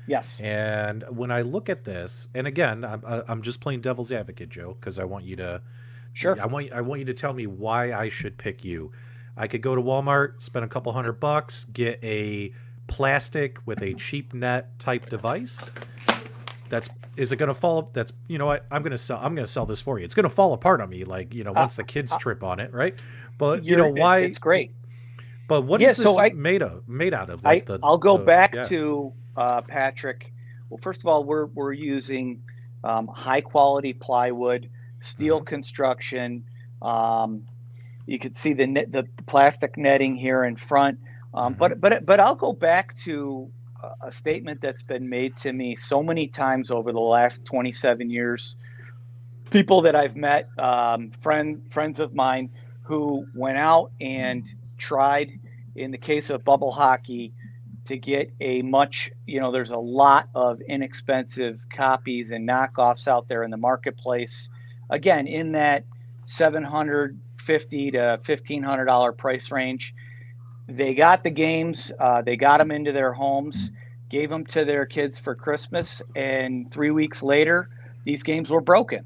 Yes. And when I look at this, and again, I'm just playing devil's advocate, Joe, because I want you to, sure. I want you to tell me why I should pick you. I could go to Walmart, spend a couple $100, get a plastic with a cheap net type device. Is it going to fall? That's, you know what? I'm going to sell this for you. It's going to fall apart on me, like, once the kids trip on it, right? But why? It's great. But what is this made out of? Like I'll go back to Patrick. Well, first of all, we're using high quality plywood, steel construction. You can see the plastic netting here in front. But I'll go back to a statement that's been made to me so many times over the last 27 years. People that I've met, friends of mine who went out and tried, in the case of bubble hockey, to get there's a lot of inexpensive copies and knockoffs out there in the marketplace. Again, in that $750 to $1,500 price range. They got the games, they got them into their homes, gave them to their kids for Christmas, and 3 weeks later, these games were broken.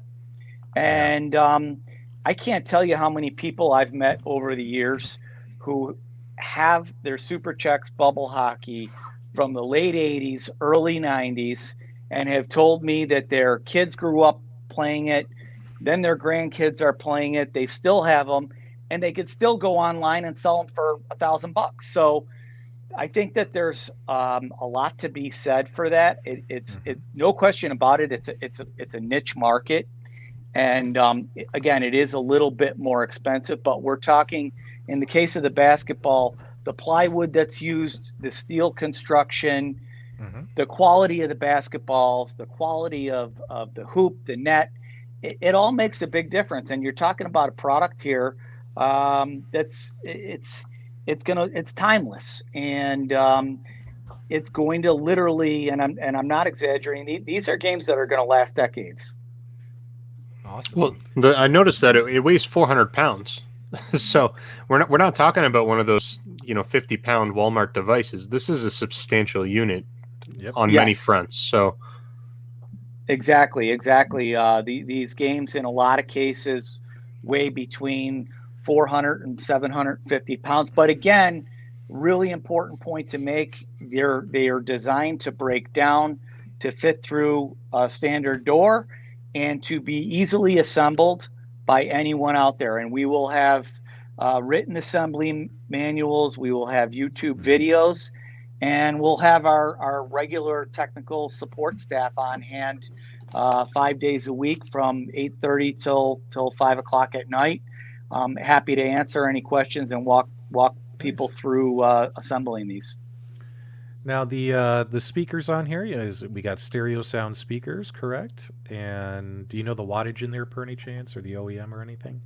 And I can't tell you how many people I've met over the years who have their Super Checks bubble hockey from the late 80s, early 90s, and have told me that their kids grew up playing it, then their grandkids are playing it, they still have them, and they could still go online and sell them for $1,000. So I think that there's a lot to be said for that. It's no question about it. It's a niche market, and again, it is a little bit more expensive. But we're talking, in the case of the basketball, the plywood that's used, the steel construction, the quality of the basketballs, the quality of the hoop, the net. It all makes a big difference. And you're talking about a product here that's it's timeless, and it's going to literally, and I'm not exaggerating, these are games that are going to last decades. Awesome. Well, I noticed that it weighs 400 pounds. So we're not talking about one of those 50-pound Walmart devices. This is a substantial unit on many fronts. So exactly. These games in a lot of cases weigh between 400 and 750 pounds. But again, really important point to make, they are designed to break down, to fit through a standard door, and to be easily assembled by anyone out there. And we will have written assembly manuals, we will have YouTube videos, and we'll have our regular technical support staff on hand 5 days a week from 8:30 till 5 o'clock at night. I'm happy to answer any questions and walk people through assembling these. Now the speakers on here, we got stereo sound speakers, correct? And do you know the wattage in there per any chance, or the OEM or anything?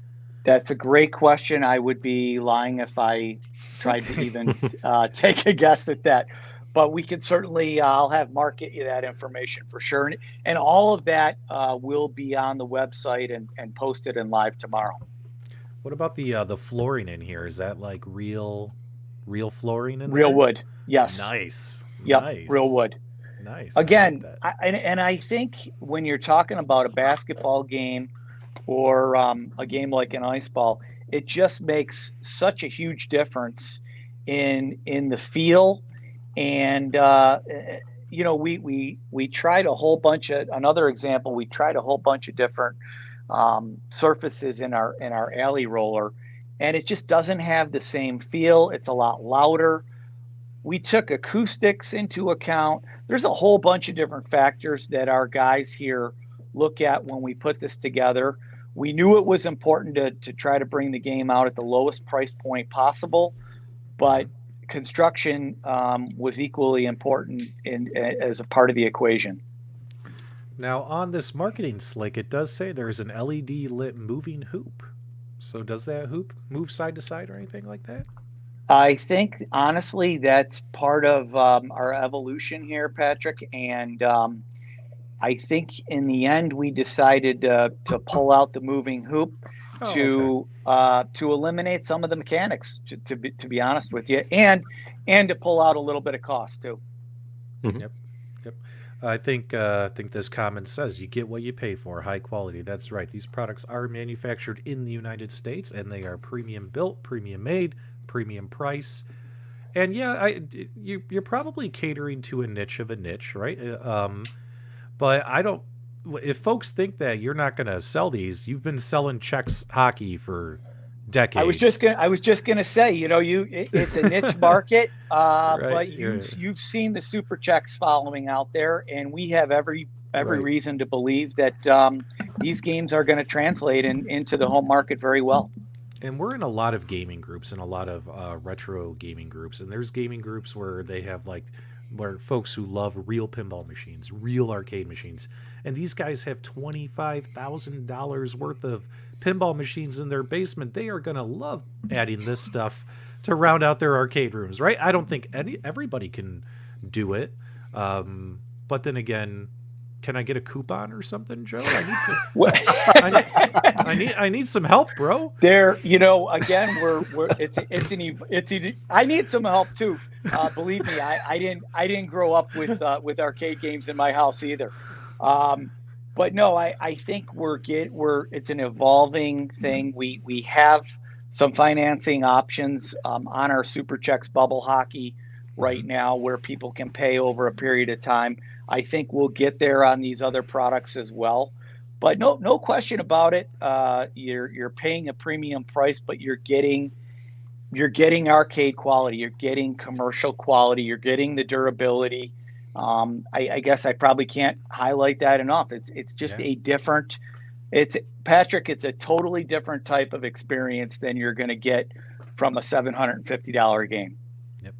That's a great question. I would be lying if I tried to even take a guess at that. But we can certainly, I'll have Mark get you that information for sure. And all of that will be on the website and posted and live tomorrow. What about the flooring in here? Is that like real flooring in Real there? wood, yes. Nice. Yep, Nice. real wood. Nice. Again, I like that. and I think when you're talking about a basketball game or a game like an ice ball, it just makes such a huge difference in the feel. And we tried a whole bunch of, another example, we tried a whole bunch of different surfaces in our alley roller, and it just doesn't have the same feel. It's a lot louder. We took acoustics into account. There's a whole bunch of different factors that our guys here look at when we put this together. We knew it was important to try to bring the game out at the lowest price point possible, but construction was equally important as a part of the equation. Now on this marketing slick, it does say there's an LED lit moving hoop. So does that hoop move side to side or anything like that? I think, honestly, that's part of our evolution here, Patrick. And I think in the end, we decided to pull out the moving hoop to eliminate some of the mechanics, to be honest with you, and to pull out a little bit of cost too. Mm-hmm. Yep. I think this comment says you get what you pay for, high quality. That's right. These products are manufactured in the United States, and they are premium built, premium made, premium price. And yeah, you're probably catering to a niche of a niche, right? But I don't. If folks think that you're not going to sell these, you've been selling Czechs hockey for decades. I was just gonna say, it's a niche market, right, but you've seen the super Czechs following out there, and we have every reason to believe that these games are going to translate into the home market very well. And we're in a lot of gaming groups and a lot of retro gaming groups, and there's gaming groups where they have where folks who love real pinball machines, real arcade machines, and these guys have $25,000 worth of pinball machines in their basement. They are going to love adding this stuff to round out their arcade rooms, right? I don't think everybody can do it. But then again, can I get a coupon or something, Joe? I need some. I need some help, bro. Again, I need some help too. Believe me, I didn't grow up with arcade games in my house either. But no, I think it's an evolving thing. We have some financing options on our Super Czechs bubble hockey right now where people can pay over a period of time. I think we'll get there on these other products as well. But no question about it. You're paying a premium price, but you're getting arcade quality, you're getting commercial quality, you're getting the durability. I guess I probably can't highlight that enough. It's just a different. It's a totally different type of experience than you're going to get from a $750 game. Yep.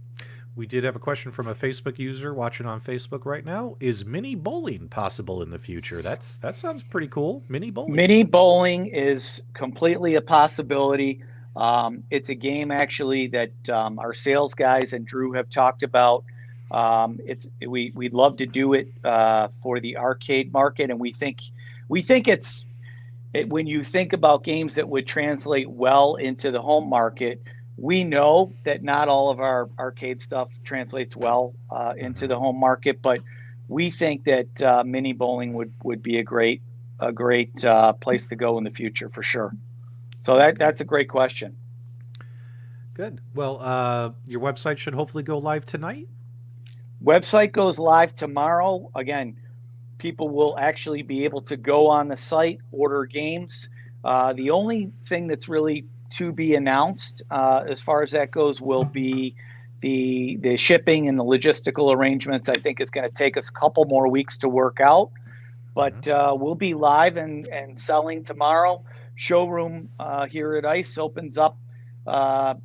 We did have a question from a Facebook user watching on Facebook right now. Is mini bowling possible in the future? That sounds pretty cool. Mini bowling. Mini bowling is completely a possibility. It's a game actually that our sales guys and Drew have talked about. We'd love to do it for the arcade market, and we think when you think about games that would translate well into the home market, we know that not all of our arcade stuff translates well into the home market, but we think that mini bowling would be a great place to go in the future for sure. So that's a great question. Good. Well, your website should hopefully go live tonight. Website goes live tomorrow. Again, people will actually be able to go on the site, order games. The only thing that's really to be announced as far as that goes will be the shipping and the logistical arrangements. I think it's going to take us a couple more weeks to work out, but we'll be live and selling tomorrow. Showroom here at ICE opens up, I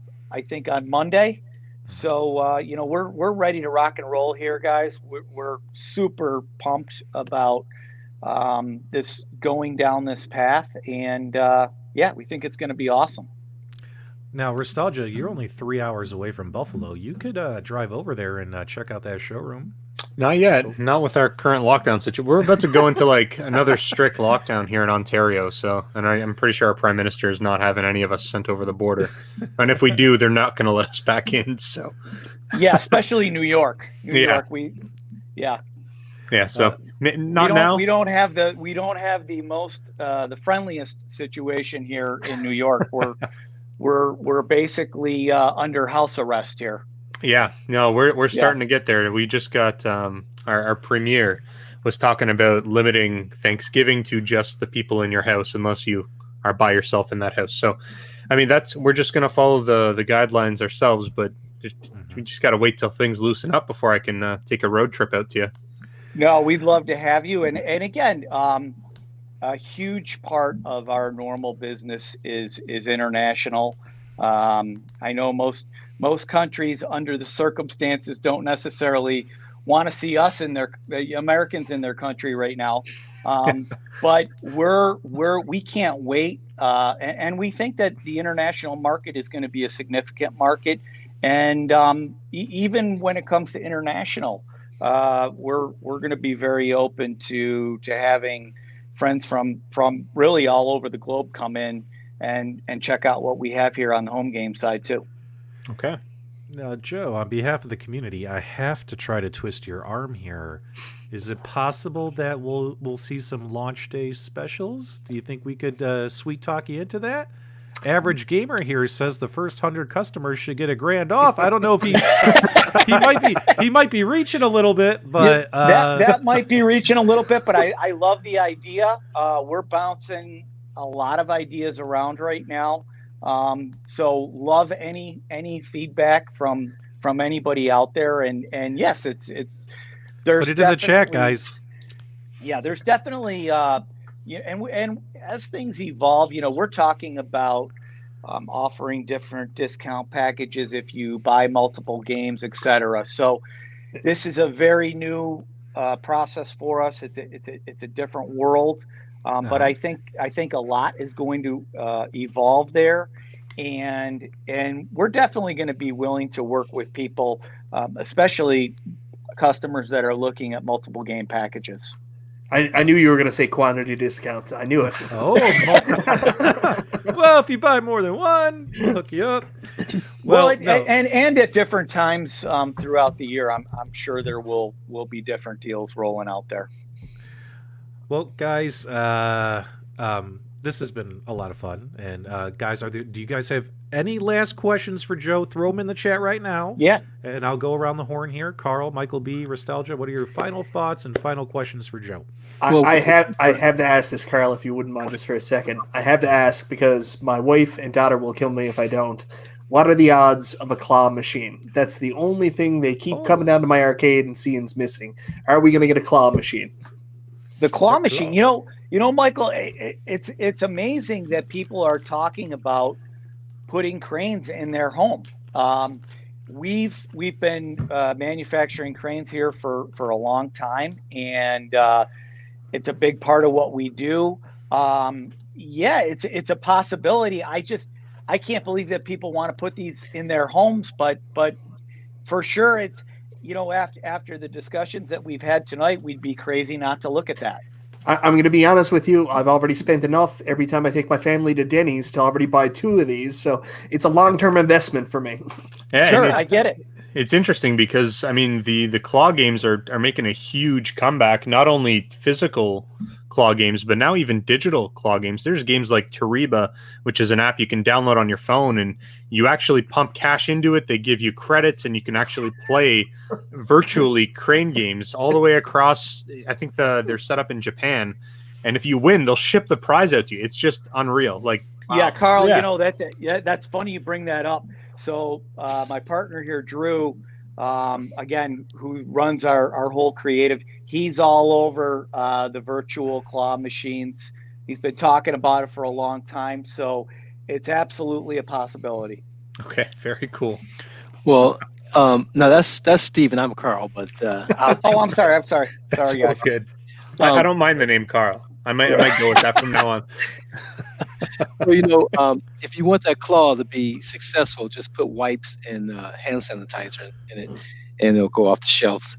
think, on Monday. So, we're ready to rock and roll here, guys. We're super pumped about this going down this path. And we think it's going to be awesome. Now, Nostalgia, you're only 3 hours away from Buffalo. You could drive over there and check out that showroom. Not yet. Not with our current lockdown situation. We're about to go into like another strict lockdown here in Ontario. So, and I'm pretty sure our prime minister is not having any of us sent over the border. And if we do, they're not going to let us back in. So, yeah, especially New York. New York, yeah. So not now. We don't have the most the friendliest situation here in New York. We're basically under house arrest here. Yeah, no, we're starting to get there. We just got our premier was talking about limiting Thanksgiving to just the people in your house, unless you are by yourself in that house. So, I mean, we're just going to follow the guidelines ourselves, but we just got to wait till things loosen up before I can take a road trip out to you. No, we'd love to have you. And again, a huge part of our normal business is international. I know most countries under the circumstances don't necessarily want to see us the Americans in their country right now. But we can't wait. And we think that the international market is going to be a significant market. And even when it comes to international, we're going to be very open to having friends from really all over the globe come in and check out what we have here on the home game side too. Okay. Now, Joe, on behalf of the community, I have to try to twist your arm here. Is it possible that we'll see some launch day specials? Do you think we could sweet talk you into that? Average Gamer here says the first 100 customers should get $1,000 off. I don't know if he might be reaching a little bit, but that might be reaching a little bit. But I love the idea. We're bouncing a lot of ideas around right now. So love any feedback from anybody out there. And yes, there's put it in the chat, guys. Yeah, there's definitely and as things evolve, we're talking about offering different discount packages if you buy multiple games, etc. So this is a very new process for us. It's a different world. But I think a lot is going to evolve there, and we're definitely going to be willing to work with people, especially customers that are looking at multiple game packages. I knew you were going to say quantity discount. I knew it. Oh, well, if you buy more than one, we'll hook you up. And at different times throughout the year, I'm sure there will be different deals rolling out there. Well, guys, this has been a lot of fun. And guys, do you guys have Any last questions for Joe? Throw them in the chat right now. Yeah. And I'll go around the horn here. Carl, Michael B, Nostalgia, what are your final thoughts and final questions for Joe? I have to ask this, Carl, if you wouldn't mind just for a second. I have to ask because my wife and daughter will kill me if I don't. What are the odds of a claw machine? That's the only thing they keep coming down to my arcade and seeing's missing. Are we going to get a claw machine? The claw machine. You know, Michael. It's amazing that people are talking about putting cranes in their home. We've been manufacturing cranes here for a long time, and it's a big part of what we do. Yeah, it's a possibility. I can't believe that people want to put these in their homes, but for sure, it's, you know, after the discussions that we've had tonight, we'd be crazy not to look at that. I'm going to be honest with you. I've already spent enough every time I take my family to Denny's to already buy 2 of these, so it's a long-term investment for me. Yeah, sure, I get it. It's interesting because, I mean, the claw games are making a huge comeback, not only physical claw games, but now even digital claw games. There's games like Tariba, which is an app you can download on your phone, and you actually pump cash into it. They give you credits, and you can actually play virtually crane games all the way across. I think they're set up in Japan, and if you win, they'll ship the prize out to you. It's just unreal. Like, yeah, Carl, you know, that's funny you bring that up. So my partner here, Drew, again, who runs our whole creative, he's all over the virtual claw machines. He's been talking about it for a long time, so it's absolutely a possibility. Okay, very cool. Well, no, that's Steve and I'm Carl, but I'm sorry. Sorry, guys. Good. I don't mind the name Carl. I might go with that from now on. well, you know, if you want that claw to be successful, just put wipes and hand sanitizer in it, and it'll go off the shelves.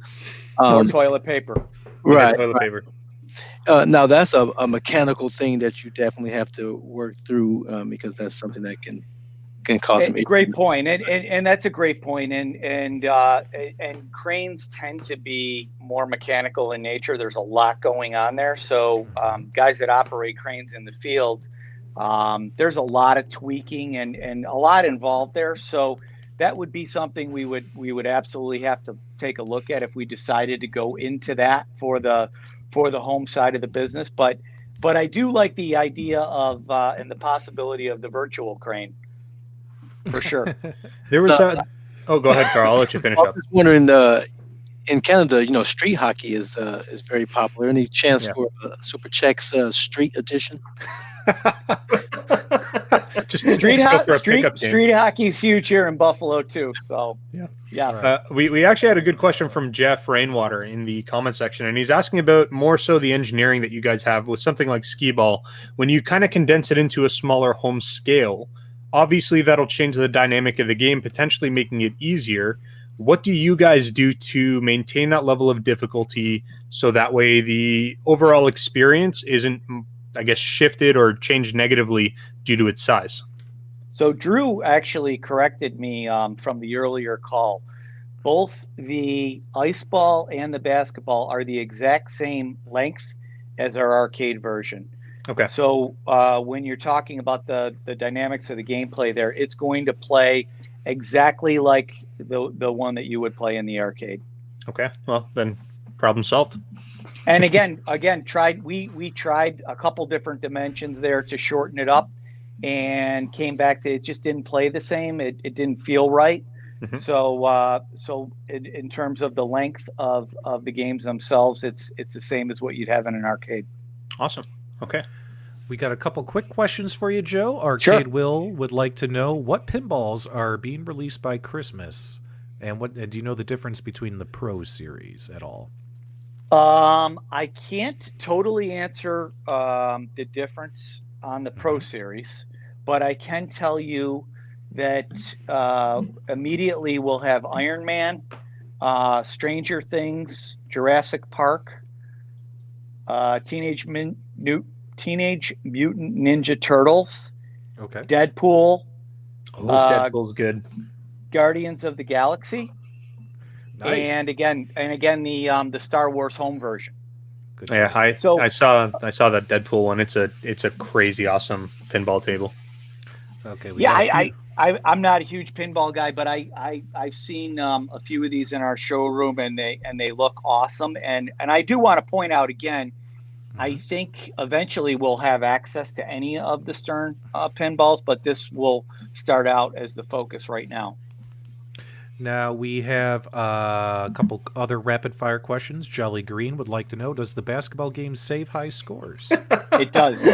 Or toilet paper. Right. Toilet paper. Now that's a mechanical thing that you definitely have to work through because that's something that can cause some. Great point, and that's a great point. And cranes tend to be more mechanical in nature. There's a lot going on there. So guys that operate cranes in the field, there's a lot of tweaking and a lot involved there. So that would be something we would absolutely have to take a look at if we decided to go into that for the home side of the business. But I do like the idea of and the possibility of the virtual crane. For sure. There was go ahead, Carl. I'll let you finish I up. was wondering, in Canada, you know, street hockey is very popular. Any chance for Super Check's Street Edition? Just street game. hockey is huge here in Buffalo too. So yeah. We actually had a good question from Jeff Rainwater in the comment section, and he's asking about more so the engineering that you guys have with something like skee ball. When you kind of condense it into a smaller home scale, obviously that'll change the dynamic of the game, potentially making it easier. What do you guys do to maintain that level of difficulty so that way the overall experience isn't, I guess, shifted or changed negatively due to its size? So Drew actually corrected me from the earlier call. Both the ice ball and the basketball are the exact same length as our arcade version. Okay. So when you're talking about the dynamics of the gameplay there, it's going to play exactly like the one that you would play in the arcade. Okay. Well, then problem solved. And again, we tried a couple different dimensions there to shorten it up, and came back to it just didn't play the same. It didn't feel right. Mm-hmm. So in terms of the length of the games themselves, it's the same as what you'd have in an arcade. Awesome. Okay. We got a couple quick questions for you, Joe. Arcade Sure. Will would like to know what pinballs are being released by Christmas, and do you know the difference between the Pro Series at all? I can't totally answer the difference on the Pro Series, but I can tell you that immediately we'll have Iron Man, Stranger Things, Jurassic Park, Teenage Mutant Ninja Turtles, Okay. Deadpool, Deadpool's good. Guardians of the Galaxy, Nice. and again the Star Wars home version. Good Yeah, choice. I saw that Deadpool one. It's a crazy awesome pinball table. Okay. I'm not a huge pinball guy, but I've seen a few of these in our showroom, and they look awesome. And I do want to point out again, I think eventually we'll have access to any of the Stern pinballs, but this will start out as the focus right now. Now we have a couple other rapid fire questions. Jolly Green would like to know: does the basketball game save high scores? It does.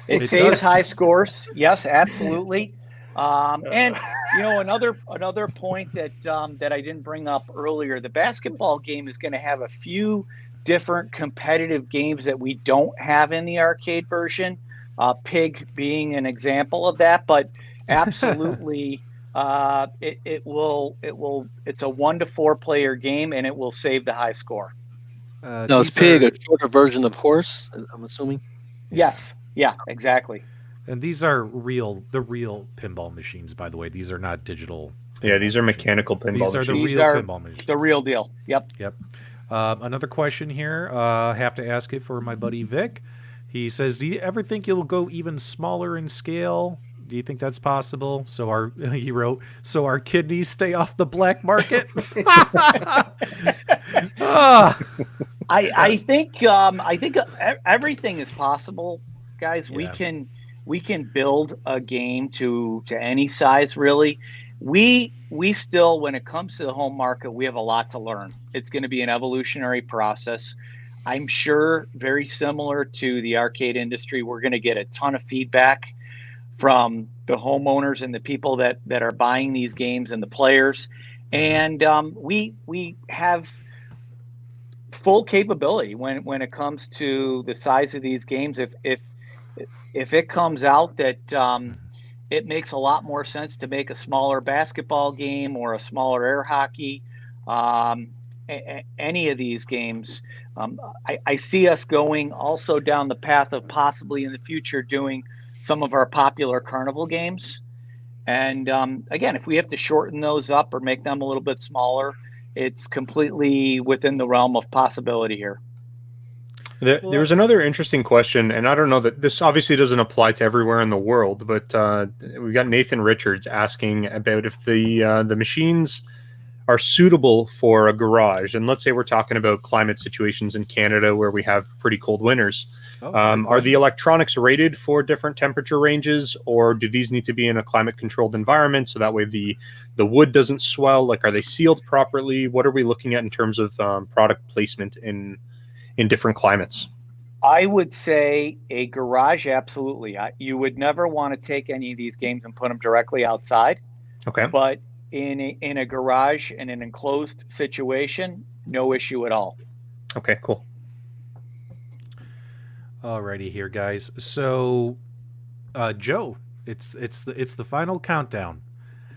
It saves high scores. Yes, absolutely. And another point that that I didn't bring up earlier: the basketball game is going to have a few different competitive games that we don't have in the arcade version. Pig being an example of that, but absolutely. It's a 1 to 4 player game, and it will save the high score. Now, is Pig a shorter version of horse? I'm assuming. Yes. Yeah. Exactly. And these are the real pinball machines, by the way. These are not digital. Yeah, these are mechanical pinball machines. These are the real pinball machines. The real deal. Yep. Another question here. Have to ask it for my buddy Vic. He says, "Do you ever think you'll go even smaller in scale? Do you think that's possible?" He wrote, "So our kidneys stay off the black market." I think everything is possible, guys. Yeah. We can build a game to any size, really. We still, when it comes to the home market, we have a lot to learn. It's going to be an evolutionary process. I'm sure very similar to the arcade industry, we're going to get a ton of feedback from the homeowners and the people that are buying these games and the players. And we have full capability when it comes to the size of these games. If it comes out that it makes a lot more sense to make a smaller basketball game or a smaller air hockey, any of these games, I see us going also down the path of possibly in the future doing some of our popular carnival games. And again, if we have to shorten those up or make them a little bit smaller, it's completely within the realm of possibility here. There was another interesting question, and I don't know that this obviously doesn't apply to everywhere in the world, but we got Nathan Richards asking about if the machines are suitable for a garage. And let's say we're talking about climate situations in Canada where we have pretty cold winters. Are the electronics rated for different temperature ranges, or do these need to be in a climate controlled environment so that way the wood doesn't swell? Like, are they sealed properly? What are we looking at in terms of product placement in different climates? I would say a garage, absolutely. You would never want to take any of these games and put them directly outside. Okay. But in a garage, in an enclosed situation, no issue at all. Okay, cool. Alrighty here, guys. So, Joe, it's the final countdown.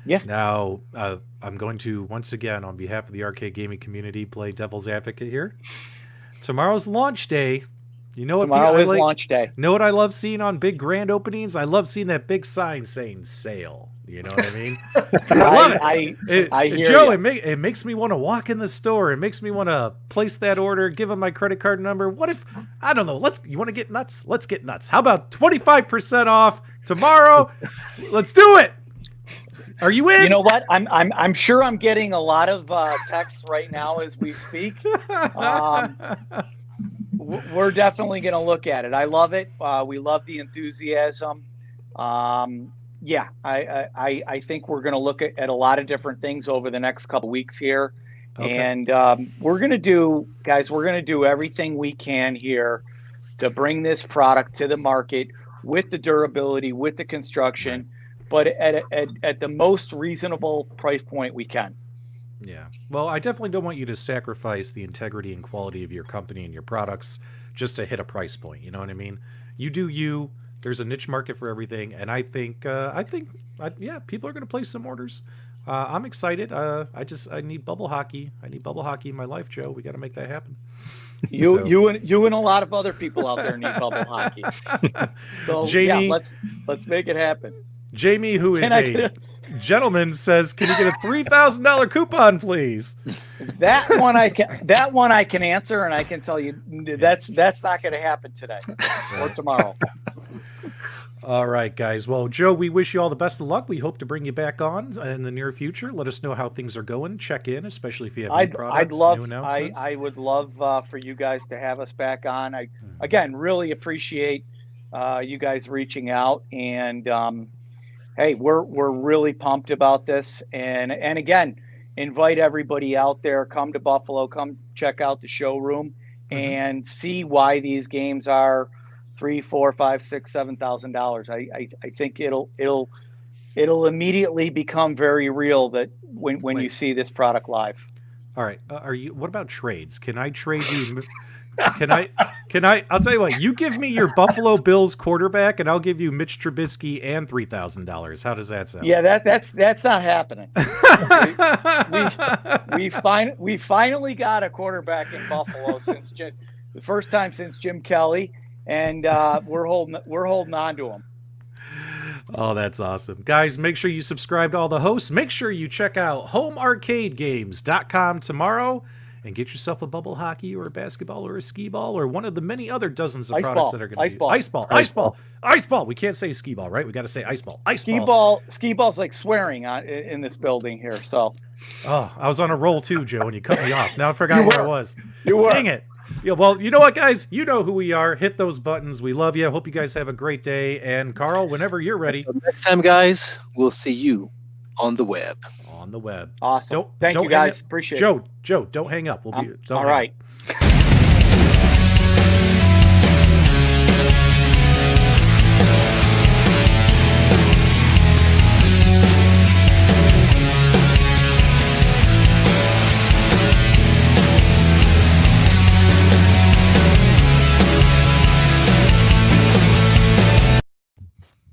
Yeah. Now, I'm going to once again, on behalf of the arcade gaming community, play devil's advocate here. Tomorrow's launch day. You know what? Tomorrow is launch day. Know what I love seeing on big grand openings? I love seeing that big sign saying "sale." You know what I mean? I love it. I hear Joe. It makes me want to walk in the store. It makes me want to place that order. Give them my credit card number. What if I don't know? You want to get nuts? Let's get nuts. How about 25% off tomorrow? Let's do it. Are you in? You know what? I'm sure I'm getting a lot of texts right now as we speak. We're definitely going to look at it. I love it. We love the enthusiasm. Yeah, I think we're going to look at a lot of different things over the next couple weeks here. Okay. And we're going to do everything we can here to bring this product to the market with the durability, with the construction, but at the most reasonable price point we can. Yeah. Well, I definitely don't want you to sacrifice the integrity and quality of your company and your products just to hit a price point. You know what I mean? You do you. There's a niche market for everything, and I think people are going to place some orders. I'm excited. I need bubble hockey. I need bubble hockey in my life, Joe. We got to make that happen. You and a lot of other people out there need bubble hockey. So Jamie, yeah, let's make it happen. Jamie, who is a gentleman, says, "Can you get a $3,000 coupon, please?" That one I can answer, and I can tell you that's not going to happen today or tomorrow. All right, guys. Well, Joe, we wish you all the best of luck. We hope to bring you back on in the near future. Let us know how things are going. Check in, especially if you have new products, new announcements. I would love for you guys to have us back on. I Mhm. again really appreciate you guys reaching out, and hey, we're really pumped about this, and again, invite everybody out there. Come to Buffalo. Come check out the showroom and see why these games are $3, $4, $5, $6, $7,000. I think it'll immediately become very real that when you Wait. see this product live. All right. Are you? What about trades? Can I trade you? Can I? I'll tell you what. You give me your Buffalo Bills quarterback, and I'll give you Mitch Trubisky and $3,000. How does that sound? Yeah, that's not happening. we finally got a quarterback in Buffalo since the first time since Jim Kelly, and we're holding on to him. Oh, that's awesome. Guys, make sure you subscribe to all the hosts. Make sure you check out homearcadegames.com tomorrow and get yourself a bubble hockey or a basketball or a skee ball or one of the many other dozens of products that are going to be ice ball. We can't say skee ball, right? We got to say ice ball. Skee ball's like swearing in this building here. So, oh, I was on a roll too, Joe, and you cut me off. Now I forgot where I was. You were. Dang it. Yeah, well, you know what, guys? You know who we are. Hit those buttons. We love you. Hope you guys have a great day. And Carl, whenever you're ready. Until next time, guys, we'll see you on the web. On the web. Awesome. Don't Thank you, hang guys. up. Appreciate it. Joe, don't hang up. We'll be All right.